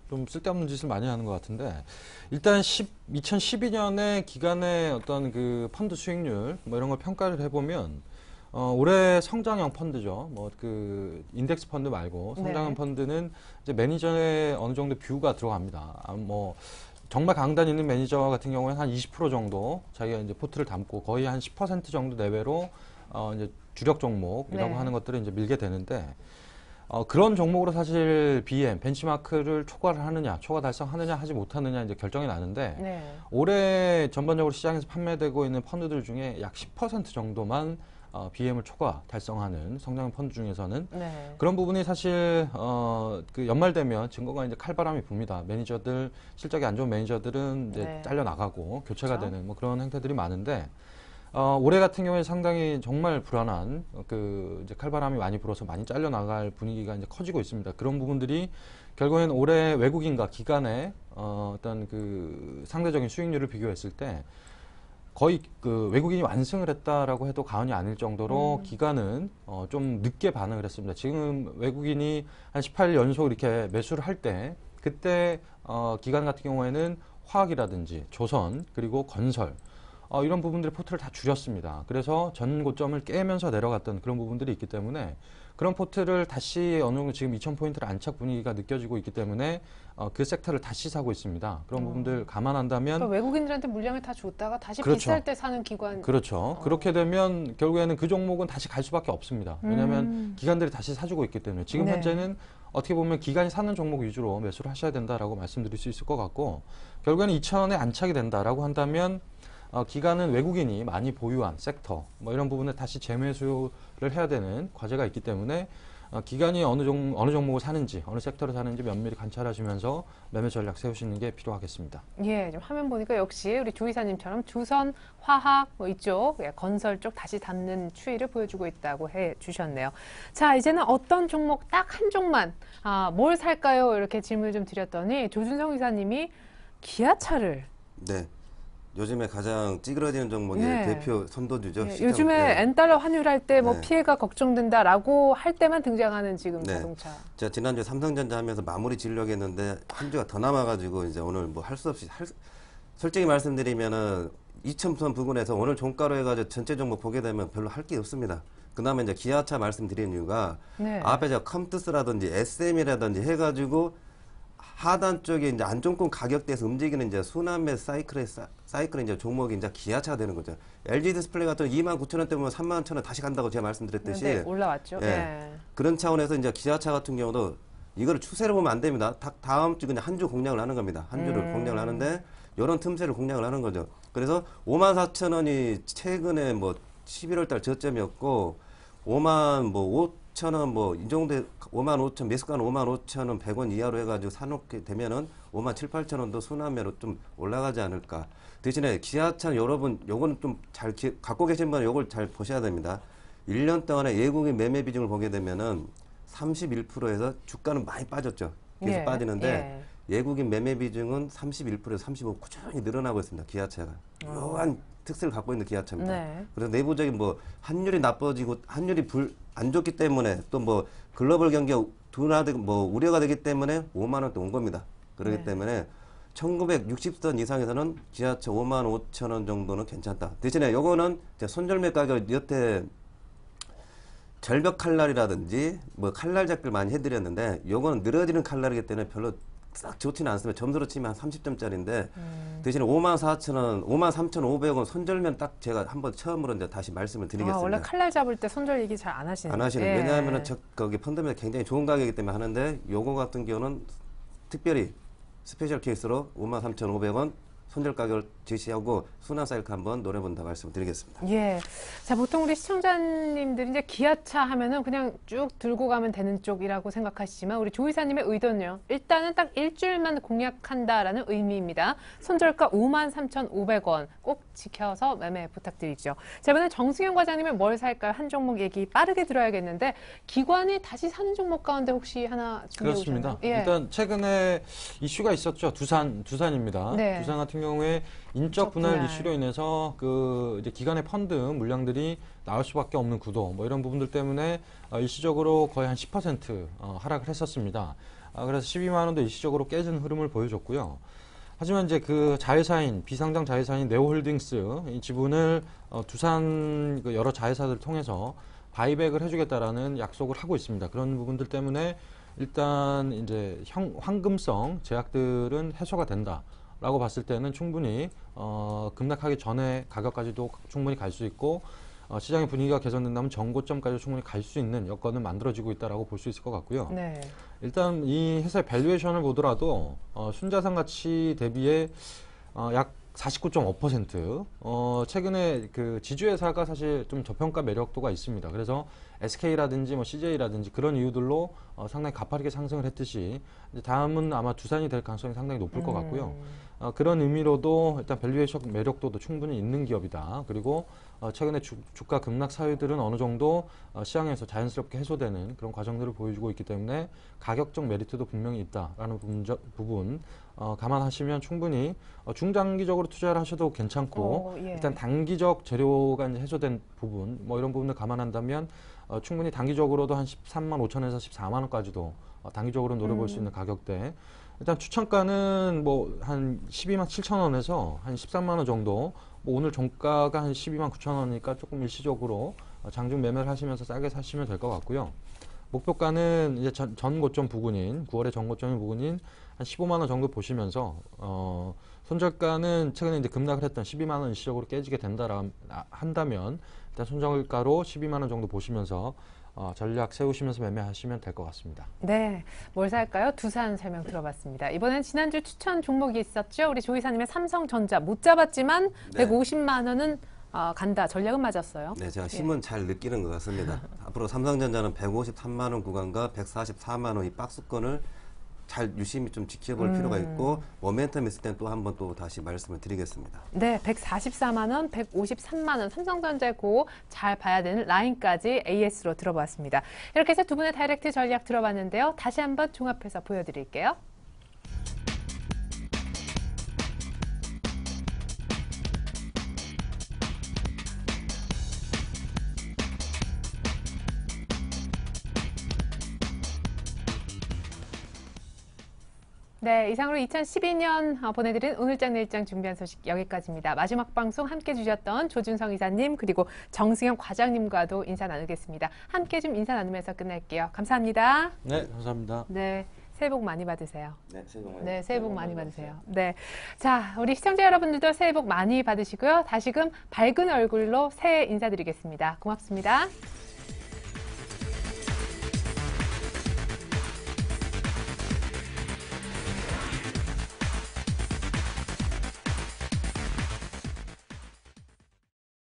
좀 쓸데없는 짓을 많이 하는 것 같은데 일단 2012년에 기관의 어떤 그 펀드 수익률 뭐 이런 걸 평가를 해보면 올해 성장형 펀드죠. 뭐 그 인덱스 펀드 말고 성장형 네. 펀드는 이제 매니저의 어느 정도 뷰가 들어갑니다. 뭐 정말 강단 있는 매니저 같은 경우에는 한 20% 정도 자기가 이제 포트를 담고 거의 한 10% 정도 내외로 이제 주력 종목이라고 네. 하는 것들을 이제 밀게 되는데 그런 종목으로 사실 BM 벤치마크를 초과를 하느냐, 초과 달성하느냐 하지 못하느냐 이제 결정이 나는데 네. 올해 전반적으로 시장에서 판매되고 있는 펀드들 중에 약 10% 정도만 BM을 초과 달성하는 성장 펀드 중에서는 네. 그런 부분이 사실 그 연말 되면 증거가 이제 칼바람이 붑니다. 매니저들 실적이 안 좋은 매니저들은 이제 네. 잘려 나가고 교체가 그렇죠. 되는 뭐 그런 행태들이 많은데 올해 같은 경우에 상당히 정말 불안한 그 이제 칼바람이 많이 불어서 많이 잘려 나갈 분위기가 이제 커지고 있습니다. 그런 부분들이 결국에는 올해 외국인과 기관의 어떤 그 상대적인 수익률을 비교했을 때 거의 그 외국인이 완승을 했다라고 해도 과언이 아닐 정도로 기관은 좀 늦게 반응을 했습니다. 지금 외국인이 한 18연속 이렇게 매수를 할 때 그때 기관 같은 경우에는 화학이라든지 조선 그리고 건설 이런 부분들의 포트를 다 줄였습니다. 그래서 전 고점을 깨면서 내려갔던 그런 부분들이 있기 때문에 그런 포트를 다시 어느 정도 지금 2000포인트를 안착 분위기가 느껴지고 있기 때문에 그 섹터를 다시 사고 있습니다. 그런 부분들 감안한다면 그러니까 외국인들한테 물량을 다 줬다가 다시 그렇죠. 비쌀 때 사는 기관. 그렇죠. 그렇게 되면 결국에는 그 종목은 다시 갈 수밖에 없습니다. 왜냐하면 기관들이 다시 사주고 있기 때문에 지금 네. 현재는 어떻게 보면 기관이 사는 종목 위주로 매수를 하셔야 된다라고 말씀드릴 수 있을 것 같고 결국에는 2,000원에 안착이 된다라고 한다면 기관은 외국인이 많이 보유한 섹터 뭐 이런 부분에 다시 재매수를 해야 되는 과제가 있기 때문에 기관이 어느 종목을 사는지 어느 섹터를 사는지 면밀히 관찰하시면서 매매 전략 세우시는 게 필요하겠습니다. 예, 좀 화면 보니까 역시 우리 조 이사님처럼 조선, 화학 뭐 이쪽 건설 쪽 다시 담는 추이를 보여주고 있다고 해 주셨네요. 자, 이제는 어떤 종목 딱 한 종만 뭘 살까요? 이렇게 질문을 좀 드렸더니 조준성 이사님이 기아차를 네. 요즘에 가장 찌그러지는 종목의 네. 대표 선도주죠. 예, 시장. 요즘에 네. 엔달러 환율할 때 뭐 네. 피해가 걱정된다라고 할 때만 등장하는 지금 네. 자동차. 제가 지난주에 삼성전자 하면서 마무리 지으려고 했는데 한 주가 더 남아가지고 이제 오늘 뭐 할 수 없이 솔직히 말씀드리면은 2,000선 부근에서 오늘 종가로 해가지고 전체 종목 보게 되면 별로 할 게 없습니다. 그 다음에 이제 기아차 말씀드린 이유가 네. 앞에 저 컴투스라든지 SM이라든지 해가지고 하단 쪽에 이제 안정권 가격대에서 움직이는 이제 순환매 사이클의 이제 종목이 이제 기아차가 되는 거죠. LG 디스플레이 같은 29,000원대 보면 31,000원 다시 간다고 제가 말씀드렸듯이 네, 올라왔죠. 예. 예. 그런 차원에서 이제 기아차 같은 경우도 이거를 추세를 보면 안 됩니다. 다음 주 그냥 한 주 공략을 하는 겁니다. 한 주를 공략을 하는데 이런 틈새를 공략을 하는 거죠. 그래서 54,000원이 최근에 뭐 11월 달 저점이었고 55,000원 뭐 이 정도 55,000 매수가는 55,000원 100원 이하로 해가지고 사놓게 되면은 57,000, 8,000원도 순환매로 좀 올라가지 않을까. 대신에 기아차 여러분 요거는 좀 잘 갖고 계신 분은 요걸 잘 보셔야 됩니다. 1년 동안의 외국인 매매 비중을 보게 되면은 31%에서 주가는 많이 빠졌죠. 계속 예, 빠지는데 외국인 매매 비중은 31%에서 35% 꾸준히 늘어나고 있습니다. 기아차가. 묘한 특색을 갖고 있는 기아차입니다. 네. 그래서 내부적인 뭐 환율이 나빠지고 환율이 안 좋기 때문에 또 뭐 글로벌 경기가 둔화되고 뭐 우려가 되기 때문에 5만 원대 온 겁니다. 그렇기 네. 때문에 1960선 이상에서는 기아차 55,000원 정도는 괜찮다. 대신에 요거는 손절매 가격 여태 절벽 칼날이라든지 뭐 칼날 작들 많이 해드렸는데 요거는 늘어지는 칼날이기 때문에 별로 싹 좋지는 않습니다. 점수로 치면 한 30점짜리인데 대신에 54,000원, 53,500원 손절면 딱 제가 한번 처음으로 이제 다시 말씀을 드리겠습니다. 원래 칼날 잡을 때 손절 얘기 잘 안 하시는데. 안 하시는. 왜냐하면은 거기 펀드면 굉장히 좋은 가격이기 때문에 하는데 요거 같은 경우는 특별히 스페셜 케이스로 53,500원 손절 가격을 제시하고 순환 사이클 한번 노려본다 말씀드리겠습니다. 예. 자, 보통 우리 시청자님들이 이제 기아차 하면은 그냥 쭉 들고 가면 되는 쪽이라고 생각하시지만 우리 조 이사님의 의도는요. 일단은 딱 일주일만 공략한다라는 의미입니다. 손절가 53,500원 꼭 지켜서 매매 부탁드리죠. 자, 이번에 정승현 과장님은 뭘 살까요? 한 종목 얘기 빠르게 들어야겠는데 기관이 다시 사는 종목 가운데 혹시 하나 준비해 오셨나요? 그렇습니다. 예. 일단 최근에 이슈가 있었죠. 두산입니다. 네. 두산 같은 경우에 인적 분할 이슈로 인해서 그 이제 기관의 펀드 물량들이 나올 수밖에 없는 구도 뭐 이런 부분들 때문에 일시적으로 거의 한 10% 하락을 했었습니다. 그래서 12만 원도 일시적으로 깨진 흐름을 보여줬고요. 하지만 이제 그 자회사인 비상장 자회사인 네오홀딩스 이 지분을 두산 그 여러 자회사들을 통해서 바이백을 해주겠다라는 약속을 하고 있습니다. 그런 부분들 때문에 일단 이제 황금성 제약들은 해소가 된다. 라고 봤을 때는 충분히 급락하기 전에 가격까지도 충분히 갈 수 있고 시장의 분위기가 개선된다면 전고점까지 충분히 갈 수 있는 여건은 만들어지고 있다라고 볼 수 있을 것 같고요. 네. 일단 이 회사의 밸류에이션을 보더라도 순자산 가치 대비에 약 49.5%. 최근에 그 지주회사가 사실 좀 저평가 매력도가 있습니다. 그래서 SK라든지 뭐 CJ라든지 그런 이유들로 상당히 가파르게 상승을 했듯이 이제 다음은 아마 두산이 될 가능성이 상당히 높을 것 같고요. 그런 의미로도 일단 밸류에이션 매력도도 충분히 있는 기업이다. 그리고 최근에 주가 급락 사유들은 어느 정도 시장에서 자연스럽게 해소되는 그런 과정들을 보여주고 있기 때문에 가격적 메리트도 분명히 있다라는 부분 감안하시면 충분히 중장기적으로 투자를 하셔도 괜찮고 예. 일단 단기적 재료가 이제 해소된 부분 뭐 이런 부분을 감안한다면 충분히 단기적으로도 한 13만 5천에서 14만 원까지도 단기적으로 노려볼 수 있는 가격대. 일단 추천가는 뭐 한 12만 7천 원에서 한 13만 원 정도. 뭐 오늘 종가가 한 12만 9천 원이니까 조금 일시적으로 장중 매매를 하시면서 싸게 사시면 될 것 같고요. 목표가는 이제 전 고점 부근인 9월의 전 고점이 부근인 한 15만 원 정도 보시면서 손절가는 최근에 이제 급락을 했던 12만 원 일시적으로 깨지게 된다라 한다면 일단 손절가로 12만 원 정도 보시면서 전략 세우시면서 매매하시면 될 것 같습니다. 네, 뭘 살까요? 두산 설명 들어봤습니다. 이번엔 지난주 추천 종목이 있었죠. 우리 조 이사님의 삼성전자 못 잡았지만 네. 150만 원은 간다. 전략은 맞았어요. 네, 제가 힘은 잘 느끼는 것 같습니다. 앞으로 삼성전자는 153만 원 구간과 144만 원 이 박스권을 잘 유심히 좀 지켜볼 필요가 있고 모멘텀 있을 땐 또 한번 또 다시 말씀을 드리겠습니다. 네, 144만 원, 153만 원 삼성전자의 고 잘 봐야 되는 라인까지 AS로 들어봤습니다. 이렇게 해서 두 분의 다이렉트 전략 들어봤는데요. 다시 한번 종합해서 보여드릴게요. 네, 이상으로 2012년 보내드린 오늘장 내일장 준비한 소식 여기까지입니다. 마지막 방송 함께 주셨던 조준성 이사님 그리고 정승현 과장님과도 인사 나누겠습니다. 함께 좀 인사 나누면서 끝낼게요. 감사합니다. 네, 감사합니다. 네, 새해 복 많이 받으세요. 네, 새해 복 많이 받으세요. 네, 자, 우리 시청자 여러분들도 새해 복 많이 받으시고요. 다시금 밝은 얼굴로 새해 인사드리겠습니다. 고맙습니다.